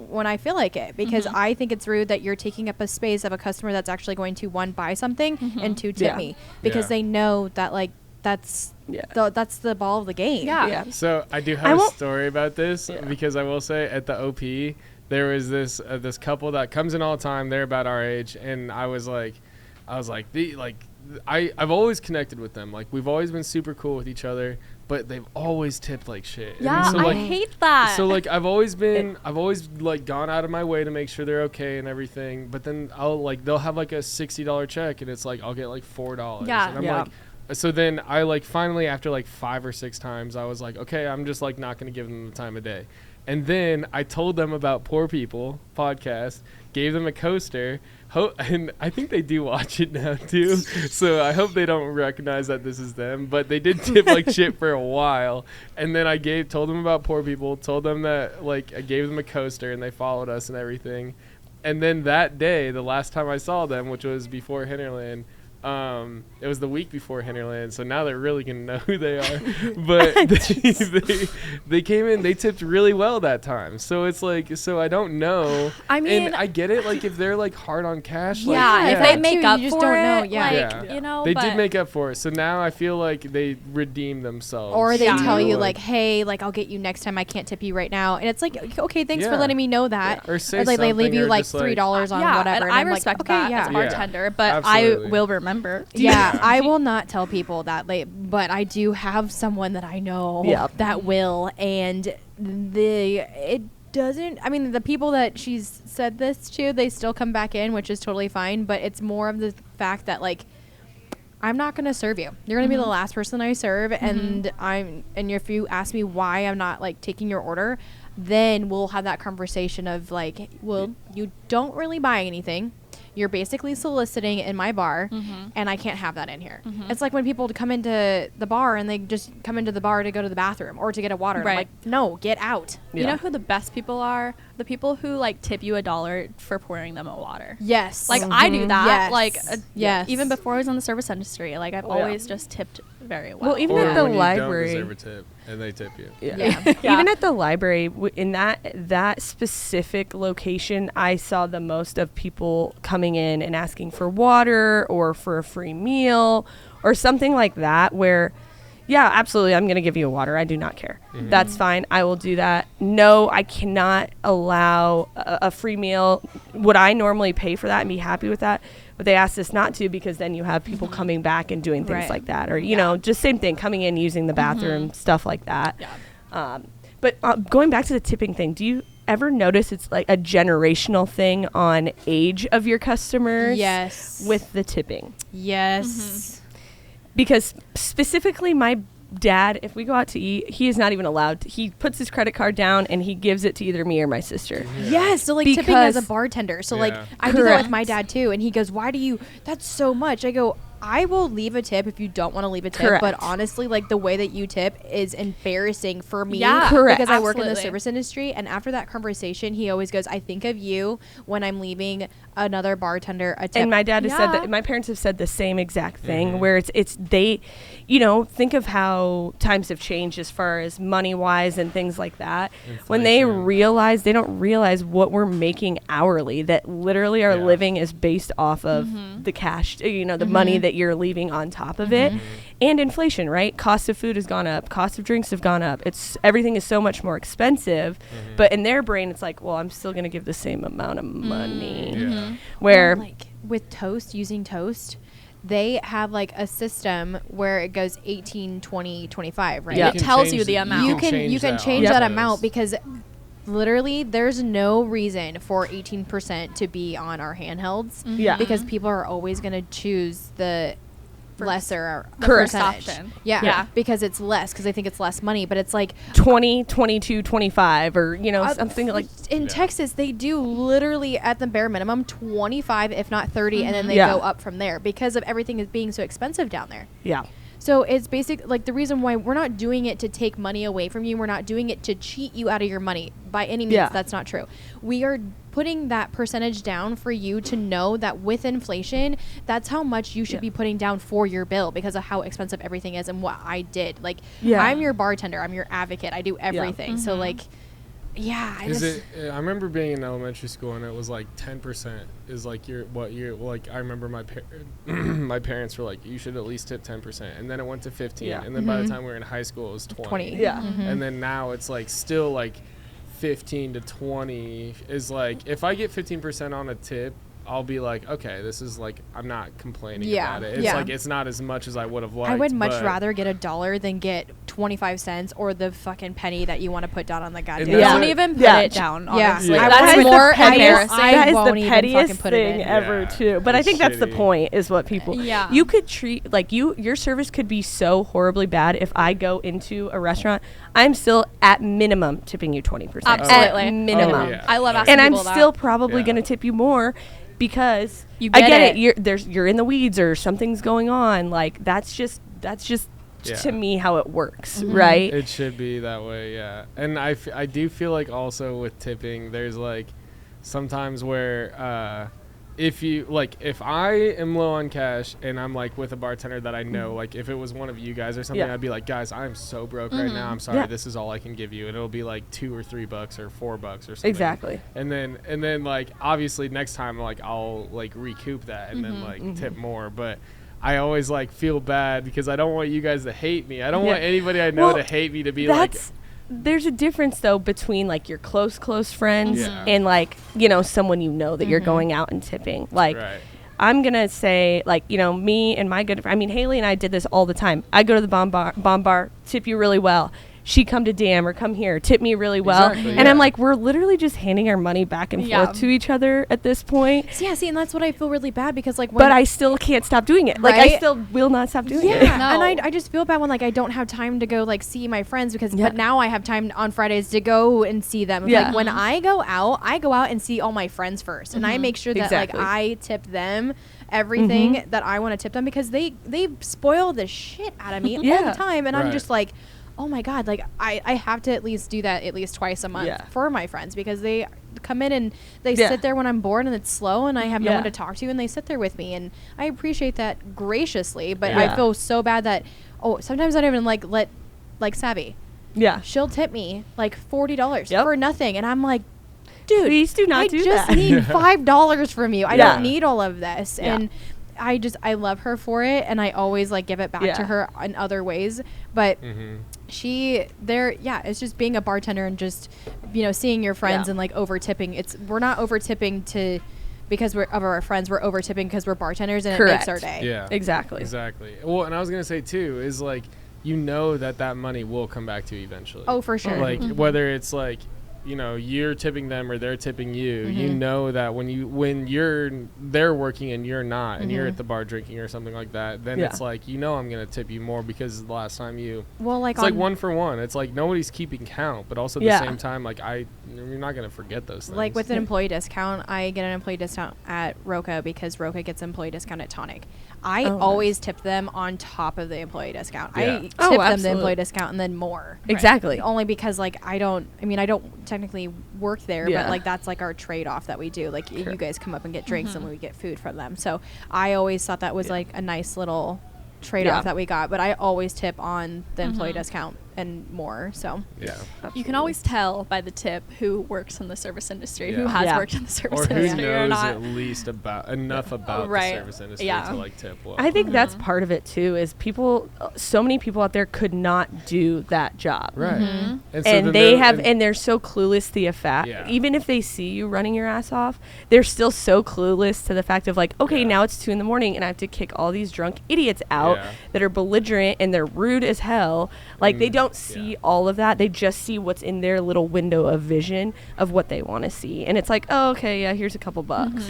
when I feel like it, because I think it's rude that you're taking up a space of a customer that's actually going to, one, buy something, and two, tip Yeah. me, because Yeah. they know that like that's Yeah. that's the ball of the game. Yeah. Yeah. So I do I have a won't- story about this, Yeah. because I will say at the OP there was this couple that comes in all the time. They're about our age, and I've always connected with them. Like, we've always been super cool with each other, but they've always tipped like shit. And Yeah, so, I like, hate that. So like I've always like gone out of my way to make sure they're okay and everything, but then they'll have like a $60 check, and it's like I'll get like $4. Yeah. And I'm Yeah. like, so then I like finally, after like 5 or 6 times, I was like, okay, I'm just like not gonna give them the time of day. And then I told them about Poor People podcast, gave them a coaster, and I think they do watch it now too. So I hope they don't recognize that this is them. But they did tip like shit for a while, and then I told them about Poor People, told them that like I gave them a coaster, and they followed us and everything. And then that day, the last time I saw them, which was before Hinterland. It was the week before Hinterland, so now they're really gonna know who they are. But they came in, they tipped really well that time. So it's like, so I don't know. I mean- and I get it. Like, if they're like hard on cash, yeah, like, if that they too, make you up just for don't know, it, yeah. like, Yeah. They but did make up for it. So now I feel like they redeem themselves. Or they Yeah. tell you like, hey, like I'll get you next time. I can't tip you right now, and it's like, okay, thanks for Yeah. letting me know that. Or say like they leave something, you or like just, like- $3 on yeah, whatever, and and I I'm respect like, okay, that yeah. as a bartender, but Absolutely. I will remember. Yeah, I will not tell people that, but I do have someone that I know Yep. that will, and it doesn't. I mean, the people that she's said this to, they still come back in, which is totally fine. But it's more of the fact that like, I'm not gonna serve you. You're gonna be the last person I serve, and if you ask me why I'm not like taking your order, then we'll have that conversation of like, well, you don't really buy anything. You're basically soliciting in my bar, and I can't have that in here. It's like when people come into the bar and they just come into the bar to go to the bathroom or to get a water. And I'm Right. like, no, get out. You know who the best people are? The people who like tip you $1 for pouring them a water. Yes. Like I do that. Yes. Like Yes. even before I was in the service industry, like I've Oh, yeah. always just tipped very well. Well, even Or at the when library. you don't deserve a tip, and they tip you. Yeah. Yeah. Yeah. Even at the library, in that specific location, I saw the most of people coming in and asking for water or for a free meal or something like that, where, yeah, absolutely, I'm going to give you a water. I do not care. That's fine. I will do that. No, I cannot allow a free meal. Would I normally pay for that and be happy with that? But they asked us not to, because then you have people coming back and doing things Right. like that. Or, you know, just same thing, coming in, using the bathroom, stuff like that. Yeah. But going back to the tipping thing, do you ever notice it's like a generational thing on age of your customers? Yes. With the tipping? Yes. Because specifically my dad, if we go out to eat, he is not even allowed to. He puts his credit card down and he gives it to either me or my sister. Yes. So like tipping as a Because- bartender. So like Yeah. I do that with Correct. my dad too, and he goes, "Why do you? That's so much." I go, I will leave a tip if you don't want to leave a tip. Correct. But honestly, like the way that you tip is embarrassing for me. Yeah. Correct. Because I work in the Absolutely. service industry. And after that conversation, he always goes, I think of you when I'm leaving another bartender a tip. And my dad has said Yeah. that. My parents have said the same exact thing, where it's they, you know, think of how times have changed as far as money wise and things like that. When they Inflation. they don't realize what we're making hourly. That literally our Yeah. living is based off of the cash, you know, the money that you're leaving on top of it, and inflation. Right, cost of food has gone up, cost of drinks have gone up. It's everything is so much more expensive. But in their brain, it's like, well, I'm still going to give the same amount of money. Yeah. Where like with toast, using toast, they have like a system where it goes 18, 20, 25, right? Yeah. It tells you the amount. You can change on that toast. amount, because literally there's no reason for 18% to be on our handhelds. Yeah. Because people are always going to choose the lesser Correct. percentage. Option. Yeah, because it's less, because I think it's less money, but it's like 20, 22, 25, or something like. In Texas, they do literally at the bare minimum 25, if not 30, and then they Yeah. go up from there because of everything is being so expensive down there. Yeah. So it's basic, like the reason why we're not doing it to take money away from you. We're not doing it to cheat you out of your money by any means. Yeah. That's not true. We are putting that percentage down for you to know that with inflation, that's how much you should be putting down for your bill because of how expensive everything is and what I did. Like, I'm your bartender. I'm your advocate. I do everything. So like, I remember being in elementary school and it was like 10% is like I remember my parents were like, you should at least tip 10%, and then it went to 15, and then by the time we were in high school it was 20. And then now it's like still like 15 to 20 is like, if I get 15% on a tip, I'll be like, okay, this is like, I'm not complaining about it. It's like, it's not as much as I would have liked. I would much rather get $1 than get 25 cents or the fucking penny that you want to put down on the goddamn. Don't even put it down, honestly. That That's more pettiest, embarrassing. that is won't the even pettiest fucking put it thing in. ever, too. But I think that's the shitty. point, is what people. You could treat, like, your service could be so horribly bad. If I go into a restaurant, I'm still at minimum tipping you 20%. Absolutely. At minimum. Oh, yeah. I love asking And I'm people that. still probably going to tip you more because You I get get it. it. You're in the weeds or something's going on. Like, that's just to me how it works, right? It should be that way, yeah. And I do feel like also with tipping, there's like sometimes where if I am low on cash and I'm like with a bartender that I know, like if it was one of you guys or something, I'd be like, guys, I'm so broke right now. I'm sorry, this is all I can give you, and it'll be like $2 or $3 or $4 or something. Exactly. And then like obviously next time like I'll like recoup that and then like tip more, but I always like feel bad because I don't want you guys to hate me. I don't want anybody I know to hate me, to be like. There's a difference though between like your close friends and like someone that you're going out and tipping. Like I'm gonna say like me and my Haley and I did this all the time. I go to the bomb bar, tip you really well. She come to Dam or come here, tip me really well. Exactly, and I'm like, we're literally just handing our money back and forth to each other at this point. See, and that's what I feel really bad because like but I still can't stop doing it. Like I still will not stop doing it. And I just feel bad when like I don't have time to go like see my friends because but now I have time on Fridays to go and see them. Like when I go out and see all my friends first, and I make sure that like I tip them everything that I want to tip them because they spoil the shit out of me all the time, and I'm just like, oh my God, like I have to at least do that at least twice a month for my friends because they come in and they sit there when I'm bored and it's slow and I have no one to talk to, and they sit there with me, and I appreciate that graciously, but I feel so bad that sometimes I don't even let Savvy. Yeah. She'll tip me like $40 for nothing, and I'm like, dude, please do not do that. I just need $5 from you. I don't need all of this. And I love her for it, and I always like give it back to her in other ways, but it's just being a bartender and just seeing your friends and like over tipping. We're not over tipping because we're of our friends. We're over tipping because we're bartenders, and it makes our day. Yeah, exactly. Well, and I was gonna say too is like that money will come back to you eventually. Oh, for sure. Like whether it's like you're tipping them or they're tipping you, that when they're working and you're not, and you're at the bar drinking or something like that, then it's like, I'm going to tip you more because the last time it's like one for one. It's like nobody's keeping count, but also at the same time, like you're not going to forget those things. Like with an employee discount, I get an employee discount at Roca because Roca gets an employee discount at Tonic. I always tip them on top of the employee discount. I tip them the employee discount and then more. Exactly. Only because like I don't technically work there, but like that's like our trade-off that we do. Like you guys come up and get drinks and we get food from them. So I always thought that was like a nice little trade-off that we got, but I always tip on the employee discount and more. So you can always tell by the tip who works in the service industry, who has worked in the service industry, or who knows not. At least enough about the service industry to like tip well. I think that's part of it too. Is so many people out there could not do that job, right? And they're so clueless to the fact. Even if they see you running your ass off, they're still so clueless to the fact of like, okay, now it's 2 a.m. and I have to kick all these drunk idiots out that are belligerent and they're rude as hell. Like they don't see all of that. They just see what's in their little window of vision of what they want to see, and it's like, oh, okay, here's a couple bucks.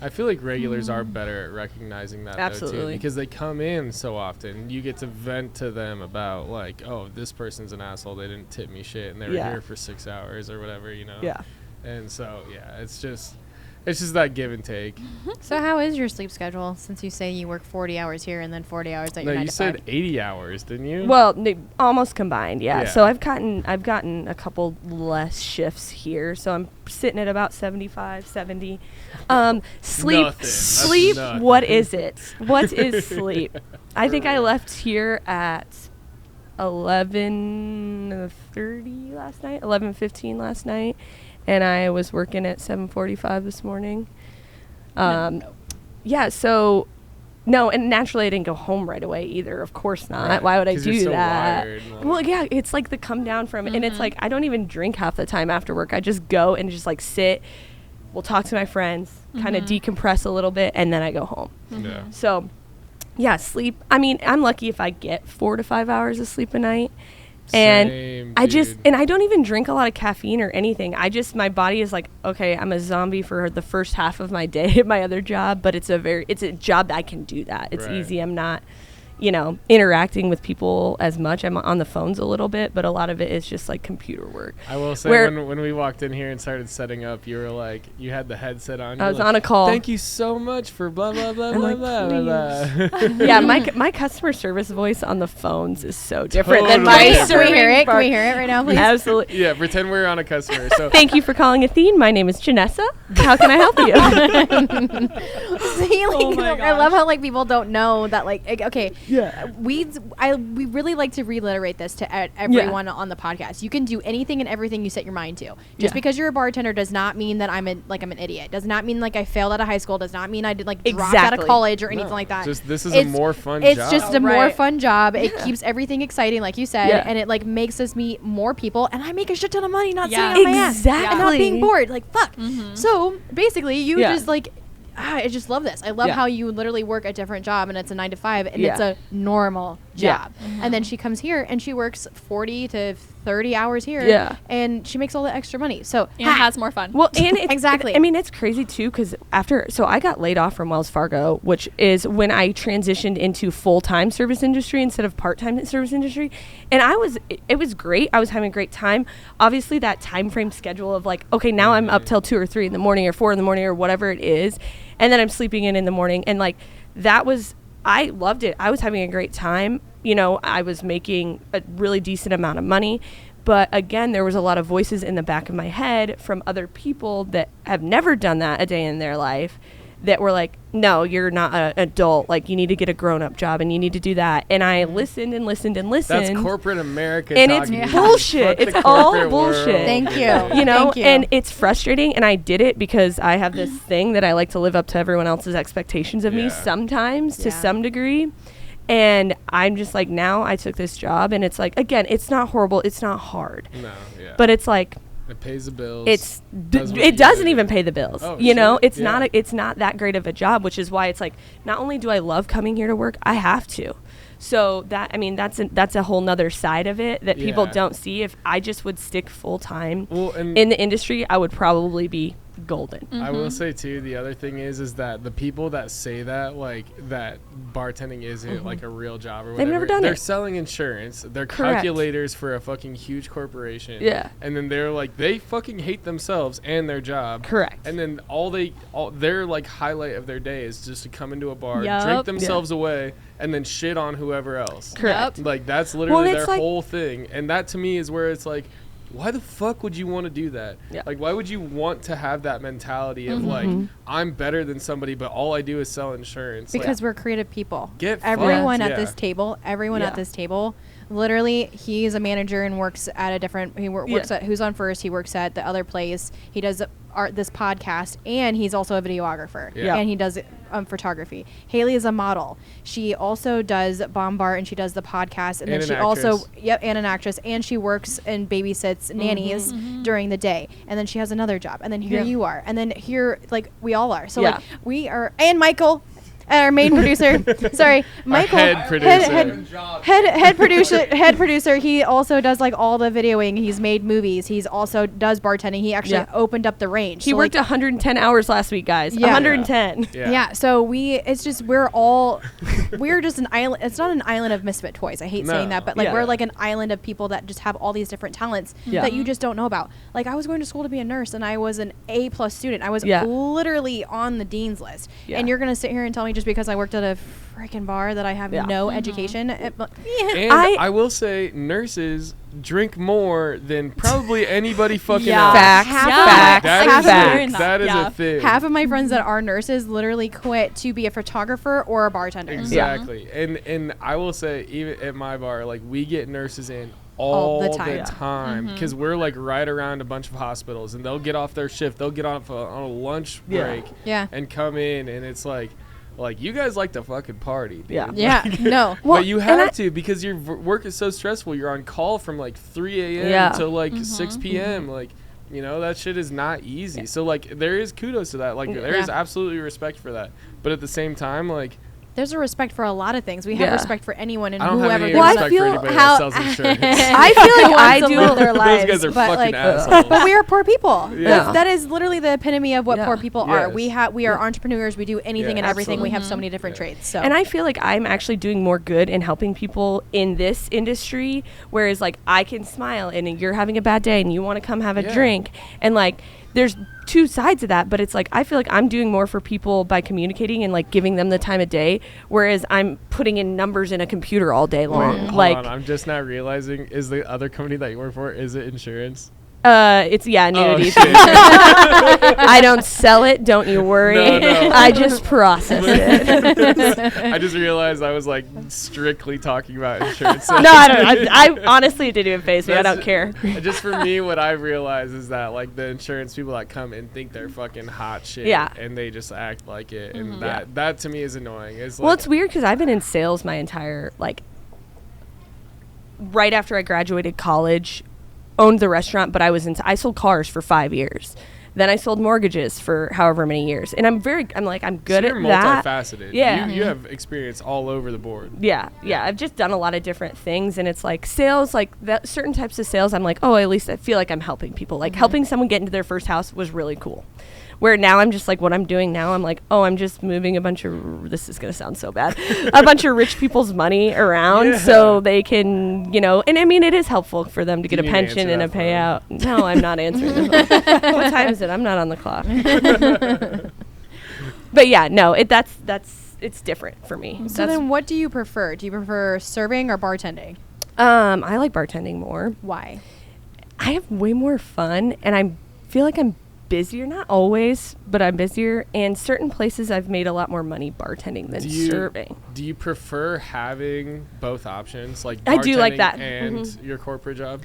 I feel like regulars are better at recognizing that though, too, Absolutely. because they come in so often. You get to vent to them about like, oh, this person's an asshole. They didn't tip me shit, and they were Yeah. here for 6 hours or whatever, you know. Yeah. And so yeah, it's just that give and take. So how is your sleep schedule? Since you say you work 40 hours here and then 40 hours at No, your 9 you to said 5. 80 hours, didn't you? Well, almost combined, yeah. Yeah. So I've gotten a couple less shifts here, so I'm sitting at about 75, 70. Sleep, Nothing. That's sleep. nothing. What is it? What is sleep? I think I left here at 11:30 last night, 11:15 last night, and I was working at 7:45 this morning. Yeah, so no, and naturally I didn't go home right away either. Of course not. Right, Why would I 'cause do you're so that? wired, like- Well, yeah, it's like the come down from, and it's like I don't even drink half the time after work. I just go and just like sit. We'll talk to my friends, kind of decompress a little bit, and then I go home. Yeah. So, yeah, sleep. I mean, I'm lucky if I get 4 to 5 hours of sleep a night. And Same, I just, dude. and I don't even drink a lot of caffeine or anything. My body is like, okay, I'm a zombie for the first half of my day at my other job, but it's a job that I can do that. It's Right. easy. I'm not, interacting with people as much. I'm on the phones a little bit, but a lot of it is just like computer work. I will say Where- when we walked in here and started setting up, you were like, you had the headset on. I you was were on a call. Thank you so much for blah blah blah I'm blah like, blah blah. blah." Yeah, my customer service voice on the phones is so different than Totally my different. Can we hear it? bar- Can we hear it right now, please? Absolutely. Yeah, pretend we're on a customer. So Thank you for calling Athene. My name is Janessa. How can I help you? See, like, Oh my I love gosh. how like people don't know that okay. Yeah. We really like to reiterate this to everyone on the podcast. You can do anything and everything you set your mind to. Just Yeah. because you're a bartender does not mean that I'm an idiot. Does not mean like I failed out of high school. Does not mean I did like dropped out of Exactly. college or anything No, like that. Just this is It's- a more fun It's job. just a more Right. fun job. It keeps everything exciting, like you said, Yeah. and it like makes us meet more people. And I make a shit ton of money not Yeah. sitting on my ass and not Exactly. being bored. Like fuck. So basically, you Yeah. just like. I just love this. I love Yeah. how you literally work a different job and it's a 9 to 5 and it's Yeah. a normal Yeah. job. And then she comes here and she works 40 to 30 hours here. Yeah. And she makes all the extra money. So And has more fun. Well, and it's, Exactly. I mean, it's crazy too because so I got laid off from Wells Fargo, which is when I transitioned into full-time service industry instead of part-time service industry, and it was great. I was having a great time. Obviously, that time frame schedule of like, okay, now I'm up till 2 or 3 in the morning or 4 in the morning or whatever it is, and then I'm sleeping in the morning, and like I loved it. I was having a great time. I was making a really decent amount of money. But again, there was a lot of voices in the back of my head from other people that have never done that a day in their life that were like, no, you're not an adult. Like, you need to get a grown-up job and you need to do that. And I listened and listened and listened. That's corporate America. And it's talking. bullshit. Fuck It's the all corporate bullshit. world. Thank you. Thank you. And it's frustrating. And I did it because I have this thing that I like to live up to everyone else's expectations of me Yeah. sometimes to Yeah. some degree. And I'm just like, now I took this job and it's like, again, it's not horrible. It's not hard. No, yeah. But it's like, it pays the bills. it Does what you doesn't do. even pay the bills. Oh, shit. It's Yeah. it's not that great of a job, which is why it's like, not only do I love coming here to work, I have to. So that's a whole nother side of it that people Yeah. don't see. If I just would stick full time Well, and in the industry, I would probably be golden. I will say too, the other thing is that the people that say that, like, that bartending isn't like a real job or whatever, They've never done they're it. selling insurance. They're Correct. calculators for a fucking huge corporation. Yeah. And then they're like, they fucking hate themselves and their job. Correct. And then their like highlight of their day is just to come into a bar, Yup. drink themselves away, and then shit on whoever else. Correct. Like, that's literally it's their like- whole thing. And that to me is where it's like, why the fuck would you want to do that? Yeah. Like, why would you want to have that mentality of like, I'm better than somebody, but all I do is sell insurance? because Like, we're creative people. Get everyone fucked, at yeah. this table, everyone Yeah. at this table, literally, he's a manager and works at a different. Works Yeah. at Who's on First. He works at the other place. He does this podcast, and he's also a videographer. Yeah. And he does photography. Haley is a model. She also does Bombard, and she does the podcast, and And then an she also actress. and an actress, and she works and babysits nannies during the day, and then she has another job, and then here Yeah. you are, and then here like we all are. So Yeah. like we are, and Michael. our main producer. Sorry, Michael. Head producer. Head producer. He also does like all the videoing. He's made movies. He's also does bartending. He actually opened up the range. He So, worked like, 110 hours last week, guys. Yeah. 110. Yeah. So we're just an island. It's not an island of misfit toys. I hate saying that, but like we're like an island of people that just have all these different talents that you just don't know about. Like I was going to school to be a nurse, and I was an A+ student. I was literally on the dean's list. And you're gonna sit here and tell me just because I worked at a freaking bar that I have no education? And I will say, nurses drink more than probably anybody fucking else. Facts. That is a thing. Half of my friends that are nurses literally quit to be a photographer or a bartender. Exactly. And I will say, even at my bar, like we get nurses in all the time because we're like right around a bunch of hospitals, and they'll get off their shift, they'll get off on a lunch break and come in, and it's like you guys like to fucking party, dude. No. But you have to, because your work is so stressful. You're on call from like 3 a.m. till like 6 p.m. Like, you know, that shit is not easy. So like there is kudos to that. Like there is absolutely respect for that. But at the same time, like, there's a respect for a lot of things. We have respect for anyone and I don't whoever. have any respect for anybody that sells insurance. I feel like I do live their lives. Those guys are but fucking like, assholes. but we are poor people. Yeah. That is literally the epitome of what poor people are. Yes. We are entrepreneurs. We do anything and everything. Absolutely. We have so many different traits. So. And I feel like I'm actually doing more good in helping people in this industry, whereas like I can smile and you're having a bad day and you want to come have a drink, and like there's two sides of that, but it's like I feel like I'm doing more for people by communicating and like giving them the time of day, whereas I'm putting in numbers in a computer all day long. Hold Like on, I'm just not realizing, is the other company that you work for, is it insurance? it's annuities. Oh, shit. I don't sell it, don't you worry. No. I just process it. I just realized I was like strictly talking about insurance. No, I don't. I honestly, it didn't even faze me. I don't care. Just for me, what I realized is that like the insurance people that come and think they're fucking hot shit, and they just act like it, and that to me is annoying. It's like, Well, it's weird because I've been in sales my entire right after I graduated college, owned the restaurant, but I sold cars for 5 years. Then I sold mortgages for however many years. And I'm good so at you're that. multifaceted. Yeah. You have experience all over the board. Yeah. I've just done a lot of different things, and it's like sales, like that certain types of sales, I'm like, oh, at least I feel like I'm helping people. Like helping someone get into their first house was really cool. Where now I'm just like, what I'm doing now, I'm like, oh, I'm just moving a bunch of, this is going to sound so bad, a bunch of rich people's money around so they can, you know, and I mean, it is helpful for them to get a pension and a payout. No, I'm not answering the phone. What time is it? I'm not on the clock. But yeah, no, it's different for me. So then what do you prefer? Do you prefer serving or bartending? I like bartending more. Why? I have way more fun, and I feel like I'm busier, not always, but I'm busier, and certain places I've made a lot more money bartending than serving. Do you prefer having both options, like I do like that, and your corporate job?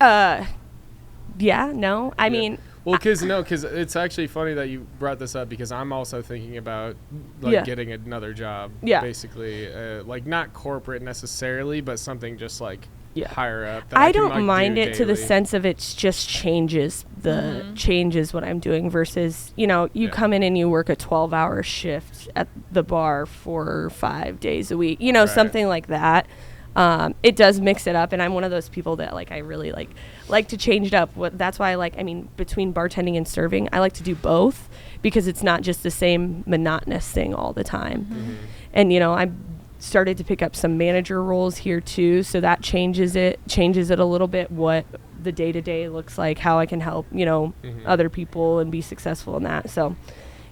Yeah, no, I mean, well, because it's actually funny that you brought this up, because I'm also thinking about like getting another job, basically, like not corporate necessarily, but something just like higher up. That I can, don't like, mind do it to the daily. sense of it's just changes what I'm doing versus, you know, you come in and you work a 12-hour shift at the bar for 5 days a week, you know, something like that. It does mix it up, and I'm one of those people that like I really like to change it up. That's why between bartending and serving, I like to do both, because it's not just the same monotonous thing all the time. And you know, I started to pick up some manager roles here too, so that changes it a little bit, what the day-to-day looks like, how I can help, you know, other people and be successful in that. So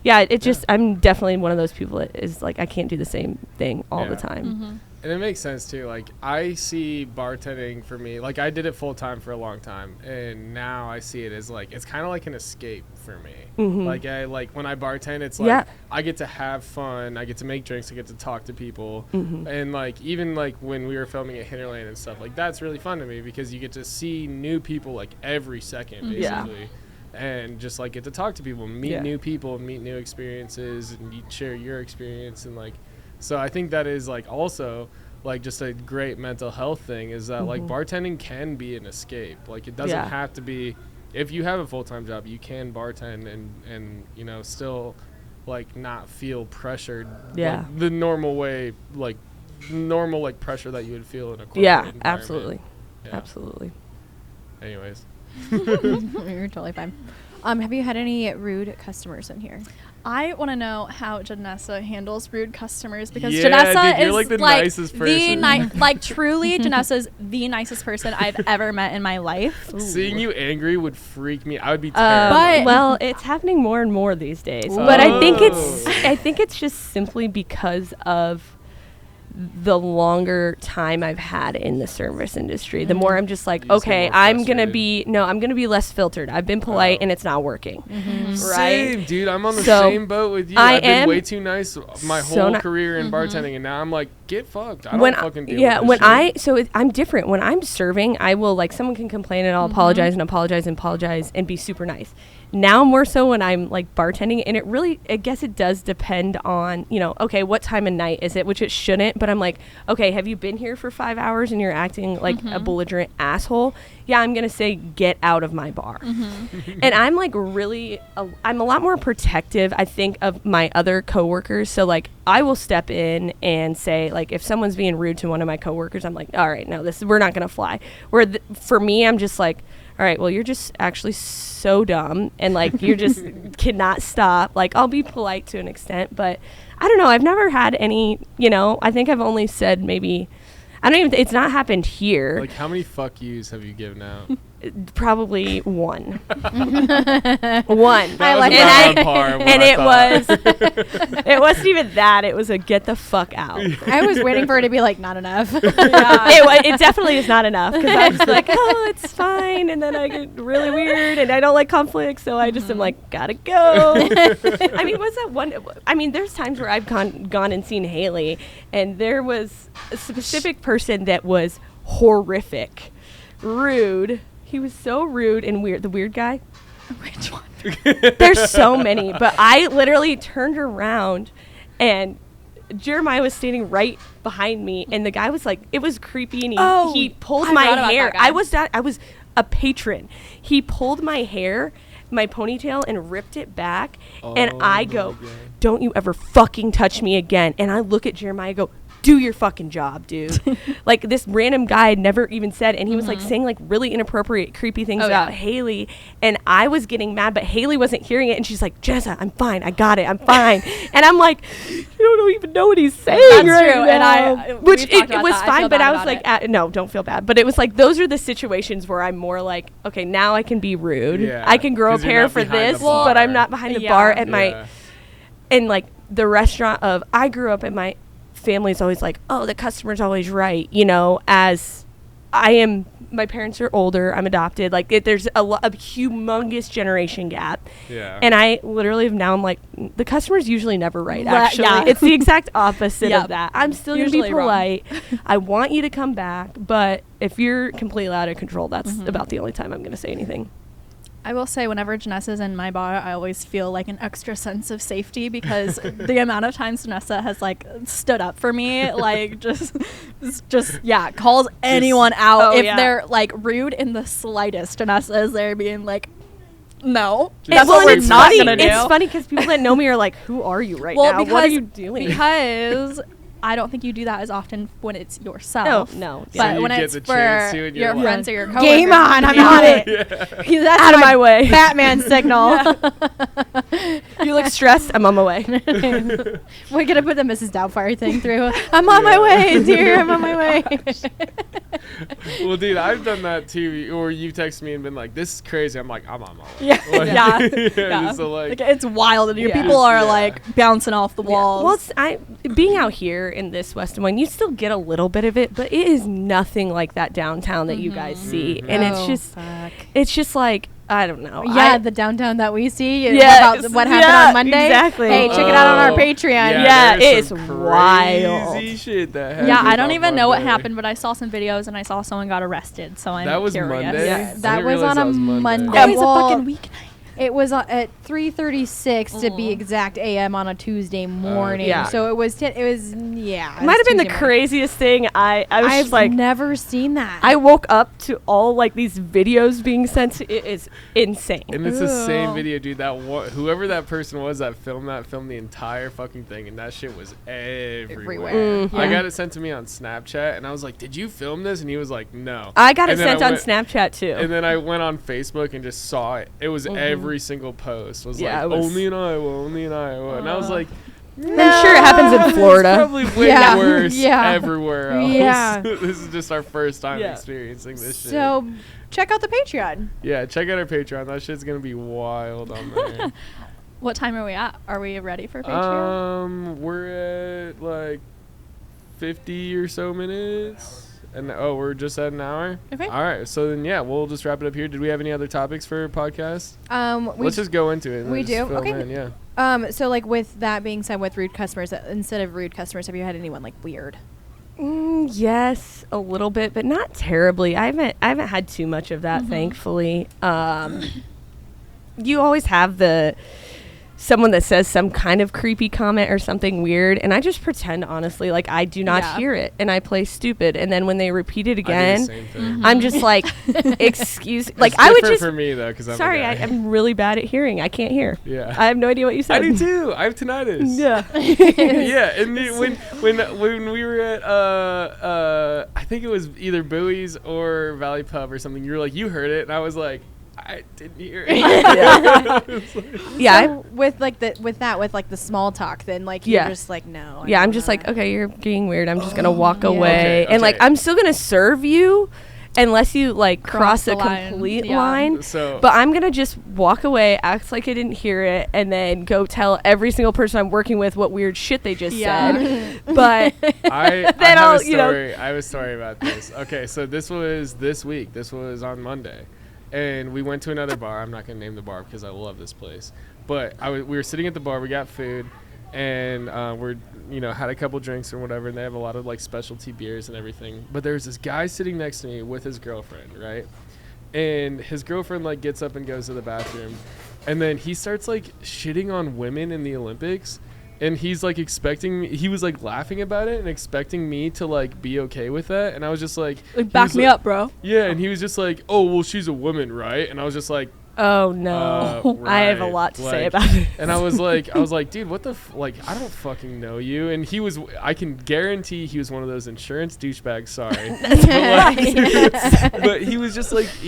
yeah, I'm definitely one of those people that is like, I can't do the same thing all the time. And it makes sense too. Like I see bartending for me, like I did it full time for a long time, and now I see it as like, it's kind of like an escape for me. Like when I bartend, it's like I get to have fun, I get to make drinks, I get to talk to people, and like even like when we were filming at Hinterland and stuff, like that's really fun to me, because you get to see new people like every second basically. And just like get to talk to people, meet new people, meet new experiences, and you share your experience, and like, so I think that is like also like just a great mental health thing, is that like bartending can be an escape. Like it doesn't have to be, if you have a full-time job, you can bartend and you know, still like not feel pressured. Yeah. Like, the normal way, like normal like pressure that you would feel in a corporate Yeah, environment. absolutely. Yeah. Absolutely. Anyways. You're totally fine. Have you had any rude customers in here? I want to know how Janessa handles rude customers because Yeah, Janessa dude, you're is like the nicest person. like truly Janessa's the nicest person I've ever met in my life. Seeing you angry would freak me. I would be terrified. But- Well, it's happening more and more these days. Ooh. But I think it's just simply because of the longer time I've had in the service industry. The more I'm just like, You just get okay, more I'm going to frustrated. be less filtered. I've been polite and it's not working. Right? Same, dude. I'm on the So, same boat with you. I I've been am way too nice my so whole not- career in bartending, and now I'm like, get fucked. I when don't fucking deal yeah, with when this shit. I'm different. When I'm serving, I will like someone can complain and I'll apologize and apologize and apologize and be super nice. Now more so when I'm like bartending, and I guess it does depend on, okay, what time of night is it, which it shouldn't, but I'm like, okay, have you been here for 5 hours and you're acting like a belligerent asshole? Yeah, I'm going to say, get out of my bar. And I'm like I'm a lot more protective, I think, of my other coworkers. So like I will step in and say, like, if someone's being rude to one of my coworkers, I'm like, all right, no, we're not going to fly. For me, I'm just like, all right, well, you're just actually so dumb and like you're just cannot stop. Like I'll be polite to an extent, but I don't know. I've never had any, I think I've only said maybe, it's not happened here. Like, how many fuck yous have you given out? Probably one. One. That like was that. about on par with And what I thought. it wasn't even that. It was a get the fuck out. I was waiting for it to be like, not enough. It definitely is not enough because I was like, oh, it's fine. And then I get really weird and I don't like conflict. So I just am like, gotta go. I mean, what's that one? I mean, there's times where I've gone and seen Haley and there was a specific person that was horrific, rude. He was so rude and weird. The weird guy. Which one? There's so many, but I literally turned around and Jeremiah was standing right behind me and the guy was like, it was creepy and he pulled I my forgot about hair. that guy. I was a patron. He pulled my hair, my ponytail, and ripped it back. And I go, don't you ever fucking touch me again. And I look at Jeremiah and go, do your fucking job, dude. Like this random guy had never even said, and he was like saying like really inappropriate, creepy things about Haley. And I was getting mad, but Haley wasn't hearing it. And she's like, Janessa, I'm fine. I got it. I'm fine. And I'm like, you don't even know what he's saying. That's right true. now. And Which we've talked it about was that. I fine, feel but bad I was about like, no, don't feel bad. But it was like, those are the situations where I'm more like, okay, now I can be rude. Yeah, I can grow a 'cause you're pair not for behind the this, bar. but I'm not behind the Yeah. bar at my, Yeah. and like the restaurant of, I grew up in my family's always like, oh, the customer's always right, as my parents are older, I'm adopted, like there's a humongous generation gap. Yeah. And I literally I'm like, the customer's usually never right, Right, actually. yeah. It's the exact opposite Yep. of that. I'm still going to be Usually wrong. polite. I want you to come back, but if you're completely out of control, that's about the only time I'm going to say anything. I will say whenever Janessa's in my bar, I always feel like an extra sense of safety because the amount of times Janessa has like stood up for me, like just calls anyone out if they're like rude in the slightest. Janessa is there being like, no, that's what we're not gonna do. It's funny because people that know me are like, who are you right now? What are you doing? Because I don't think you do that as often when it's yourself. No. But So you when get it's the chance to for and you're your like, friends or your coworkers. Game on, I'm on it. That's Out of my way. Batman signal. You look stressed. I'm on my way. We're gonna put the Mrs. Doubtfire thing through. I'm on my way, dear. I'm on my way. Well, dude, I've done that too. Or you text me and been like, "This is crazy." I'm like, "I'm on my way." Yeah. Like, Yeah. So like, It's wild. And your Yeah. people are Yeah. like bouncing off the walls. Well, being out here in this West Des Moines, you still get a little bit of it, but it is nothing like that downtown that you guys see. And it's just like, I don't know. Yeah, the downtown that we see. Yes, About what happened yeah, on Monday. exactly. Hey, check it out on our Oh, Patreon. Yeah, there's it some is crazy wild. shit that happened. Yeah, I don't on even know what Monday. happened, but I saw some videos and I saw someone got arrested. So I'm That was curious. Monday? Yeah. I That didn't was realize on a that was Monday. Oh, it's a Well, fucking weeknight. It was at 3:36 to be exact a.m. on a Tuesday morning. Yeah. So it was It might have been the craziest thing. I was I've just like, never seen that. I woke up to all like these videos being sent to, it is insane. And it's the same video, dude. Whoever that person was that filmed the entire fucking thing, and that shit was everywhere. Mm-hmm. I got it sent to me on Snapchat, and I was like, "Did you film this?" And he was like, "No." I got it And then sent on Snapchat too. And then I went on Facebook and just saw it. It was every single post was Yeah, like, it was- only in Iowa, and I was like, I'm sure it happens in Florida. It's probably way Yeah. worse Yeah. everywhere else. Yeah. This is just our first time Yeah. experiencing this shit. So check out the Patreon. Yeah, check out our Patreon. That shit's gonna be wild on there. What time are we at? Are we ready for Patreon? We're at like 50 or so minutes. And we're just at an hour. Okay. All right. So then, yeah, we'll just wrap it up here. Did we have any other topics for podcast? Let's Let's just go into it. and we just do? fill Okay. in, yeah. So like with that being said, with rude customers, instead of rude customers, have you had anyone like weird? Yes, a little bit, but not terribly. I haven't had too much of that, thankfully. You always have someone that says some kind of creepy comment or something weird, and I just pretend honestly like I do not hear it, and I play stupid, and then when they repeat it I do the again, same thing. I'm just like, excuse, like It's I would different just. for me though, because I'm Sorry, a guy. I'm really bad at hearing. I can't hear. Yeah. I have no idea what you said. I do too. I have tinnitus. Yeah. Yeah, and when we were at I think it was either Bowie's or Valley Pub or something, you were like, you heard it, and I was like, I didn't hear it. Yeah. So with the small talk, then like you're just like no. Yeah, I'm just like, okay, you're being weird. I'm just gonna walk away, Okay, and like okay. I'm still gonna serve you, unless you like cross a the line. complete Yeah. line. So, But I'm gonna just walk away, act like I didn't hear it, and then go tell every single person I'm working with what weird shit they just said. But I Then have I'll, a you know- story. I have a story about this. Okay, so this was this week. This was on Monday, and we went to another bar. I'm not gonna name the bar because I love this place. But we were sitting at the bar. We got food, and we're had a couple drinks or whatever. And they have a lot of like specialty beers and everything. But there's this guy sitting next to me with his girlfriend, right? And his girlfriend like gets up and goes to the bathroom, and then he starts like shitting on women in the Olympics. And he's like expecting me, he was like laughing about it and expecting me to like be okay with that. And I was just like, back me up, bro. yeah. And he was just like, oh, well, she's a woman, right? And I was just like, Oh no, I have a right. lot to say Like, about it. and I was like, dude, what the I don't fucking know you. And I can guarantee he was one of those insurance douchebags. Sorry, but he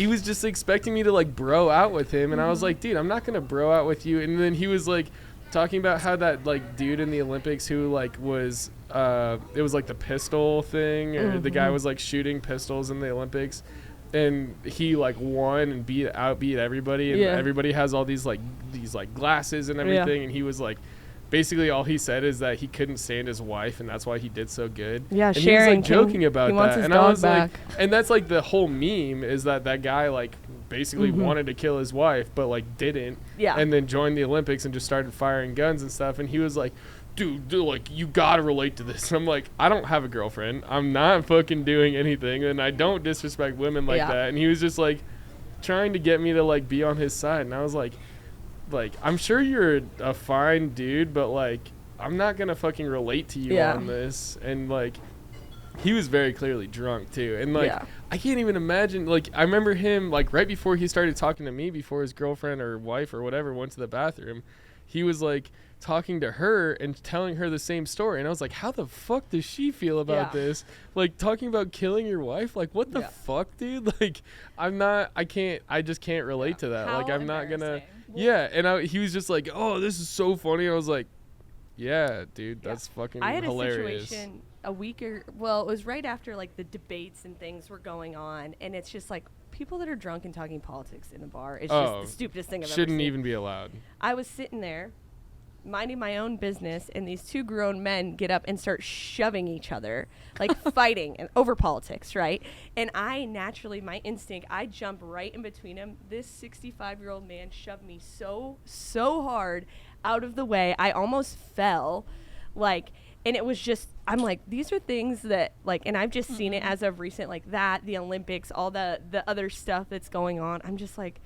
was just expecting me to like bro out with him. And I was like, dude, I'm not gonna bro out with you. And then he was like talking about how that like dude in the Olympics who like was it was like the pistol thing, or the guy was like shooting pistols in the Olympics. And he like won and outbeat everybody, and everybody has all these glasses and everything. And he was like, basically all he said is that he couldn't stand his wife, and that's why he did so good. Yeah, and sharing. he was like joking about he wants that, his and dog I was back. like, and that's like the whole meme is that guy like basically wanted to kill his wife, but like didn't. Yeah. And then joined the Olympics and just started firing guns and stuff. And he was like, dude, like, you gotta relate to this. And I'm like, I don't have a girlfriend. I'm not fucking doing anything, and I don't disrespect women like that. And he was just like trying to get me to like be on his side, and I was like, I'm sure you're a fine dude, but like, I'm not gonna fucking relate to you on this. And like, he was very clearly drunk too, and like, I can't even imagine. Like, I remember him like right before he started talking to me, before his girlfriend or wife or whatever went to the bathroom, he was like talking to her and telling her the same story. And I was like, how the fuck does she feel about this? Like, talking about killing your wife? Like, what the fuck, dude? Like, I just can't relate to that. How like, I'm not gonna. embarrassing. And he was just like, oh, this is so funny. I was like, yeah, dude, that's fucking I had hilarious. a situation it was right after like the debates and things were going on, and it's just like people that are drunk and talking politics in a bar. It's just the stupidest thing I've ever seen. Shouldn't even be allowed. I was sitting there minding my own business, and these two grown men get up and start shoving each other, like fighting and over politics, right? And I naturally, my instinct, I jump right in between them. This 65-year-old man shoved me so hard out of the way. I almost fell, and it was just, I'm like, these are things that, like, and I've just seen it as of recent, like that, the Olympics, all the other stuff that's going on. I'm just like,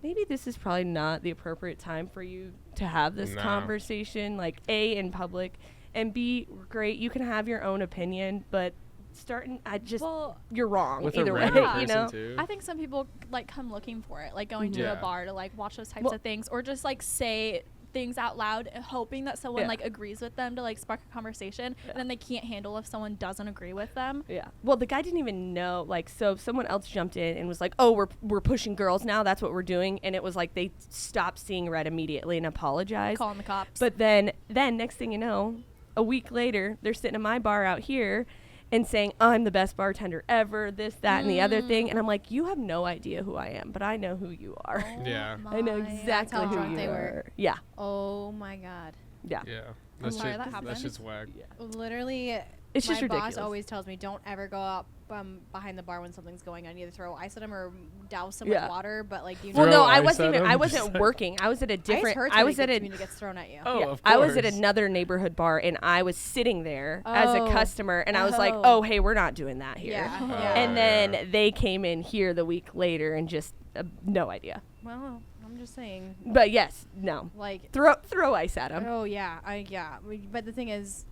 maybe this is probably not the appropriate time for you to have this conversation, like A, in public, and B, great, you can have your own opinion, but you're wrong with either a way, random you person know? too. I think some people like come looking for it, like going to Yeah. a bar to like watch those types of things, or just like say things out loud, hoping that someone like agrees with them to like spark a conversation, and then they can't handle if someone doesn't agree with them. Yeah. Well, the guy didn't even know, like, so someone else jumped in and was like, oh, we're pushing girls now, that's what we're doing, and it was like they stopped seeing red immediately and apologized. Calling the cops. But then next thing you know, a week later, they're sitting in my bar out here and saying, I'm the best bartender ever, this, that, and the other thing. And I'm like, you have no idea who I am, but I know who you are. Yeah. I know exactly how who drunk you they are. were. Yeah. Oh my God. Yeah. Yeah. I'm sorry that happened. That's just whack. Yeah. Literally, It's my just ridiculous. boss always tells me, don't ever go up behind the bar when something's going on. Either throw ice at them or douse them with water. But like, do you Well, Throw no, I ice wasn't at even. 'em? I wasn't working. I was at a different. Ice hurts I when was at a. gets thrown at you. Oh, Yeah, of course. I was at another neighborhood bar and I was sitting there as a Oh. customer and I was like, Oh. oh, hey, we're not doing that here. Yeah. Oh, yeah. And then they came in here the week later and just no idea. Well, I'm just saying. But yes, no. Like, Throw ice at them. oh yeah, but the thing is,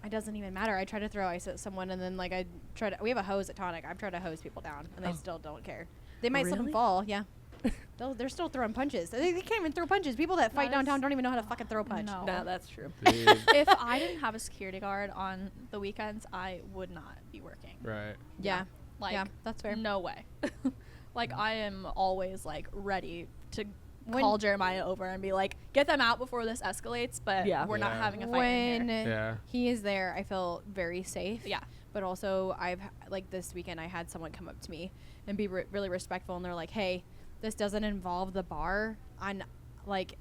it doesn't even matter. I try to throw ice at someone, and then like we have a hose at Tonic. I've tried to hose people down, and they still don't care. They might slip and Really? fall. Yeah, they're still throwing punches. They can't even throw punches. People that fight That is- downtown don't even know how to fucking throw a punch. No. No, that's true. Dude. If I didn't have a security guard on the weekends, I would not be working. Right. Yeah, Like, yeah, that's fair. no way. Like, I am always like ready to When- call Jeremiah over and be like, get them out before this escalates, but Yeah. we're not Yeah. having a fight in When here. Yeah. he is there, I feel very safe. Yeah. But also, like this weekend, I had someone come up to me and be really respectful, and they're like, "Hey, this doesn't involve the bar. I'm like,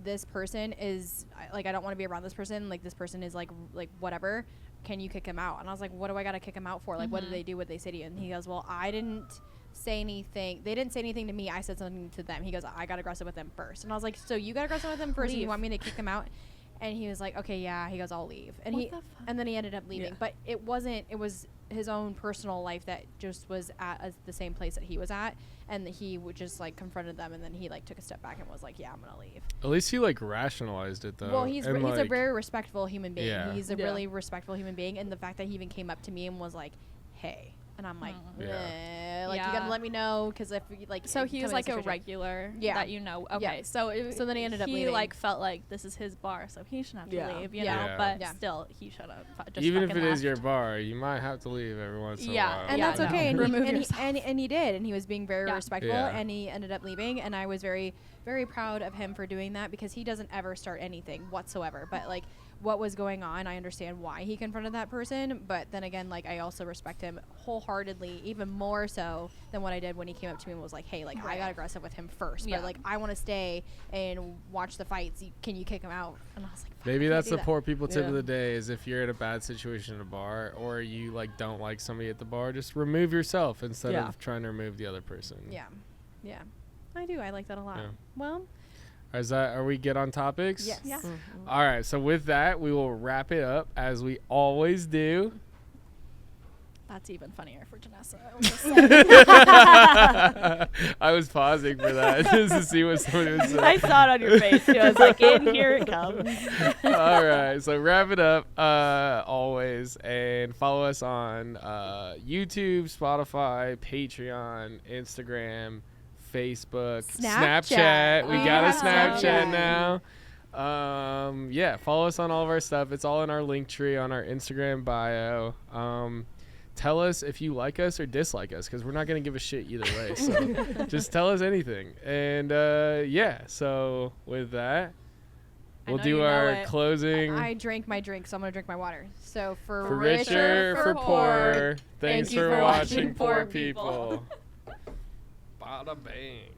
this person is like, I don't want to be around this person. Like, this person is like whatever. Can you kick him out?" And I was like, "What do I gotta kick him out for? Like, what did they do? What did they say to you?" And he goes, "Well, I didn't say anything. They didn't say anything to me. I said something to them." He goes, "I got aggressive with them first." And I was like, "So you got aggressive with them first, and you Leave. want me to kick them out?" And he was like, "Okay, yeah." He goes, "I'll leave." And What the fuck? and then he ended up leaving. Yeah. But it was his own personal life that just was at the same place that he was at, and he would just like confronted them, and then he like took a step back and was like, "Yeah, I'm gonna leave." At least he like rationalized it though. Well, he's and, a like, very respectful human being. Yeah. He's a Yeah. really respectful human being, and the fact that he even came up to me and was like, "Hey," and I'm like, like, you gotta Yeah. let me know, because if you, like, So it he come was in like a situation- regular Yeah. that you know. Okay, Yeah. so then he ended up he leaving. like felt like this is his bar, so he shouldn't have to Yeah. leave, you Yeah. know. Yeah. But Yeah. still, he should have just even if fucking it is your left. bar, you might have to leave every once in Yeah. a while. And Yeah, that's no. okay. And he, Remove and, he, yourself. and he did, and he was being very Yeah. respectful, Yeah. and he ended up leaving, and I was very, very proud of him for doing that, because he doesn't ever start anything whatsoever. But like, what was going on, I understand why he confronted that person, but then again, like, I also respect him wholeheartedly, even more so than what I did when he came up to me and was like, "Hey, like, I got aggressive with him first, Yeah. but like, I want to stay and watch the fights. Can you kick him out?" And I was like, "Fuck, Maybe I can't that's do the that." poor people tip Yeah. of the day is if you're in a bad situation at a bar or you like don't like somebody at the bar, just remove yourself instead Yeah. of trying to remove the other person. Yeah, yeah, I do. I like that a lot. Yeah. Well, Are we good on topics? yes. Yeah. All right. So with that, we will wrap it up as we always do. That's even funnier for Janessa. I was just saying. I was pausing for that just to see what somebody would say. I saw it on your face too. I was like, in here it comes. All right, so wrap it up always, and follow us on YouTube, Spotify, Patreon, Instagram, Facebook, Snapchat. We We got a have Snapchat Snapchat. now. Yeah, follow us on all of our stuff. It's all in our link tree on our Instagram bio. Tell us if you like us or dislike us, because we're not going to give a shit either way. So just tell us anything. And yeah, so with that, I we'll know do you know our it. closing. I drank my drink, so I'm gonna drink my water. So for richer, for poor. Thanks Thank you for for watching watching Poor Poor People. People. Bada bang.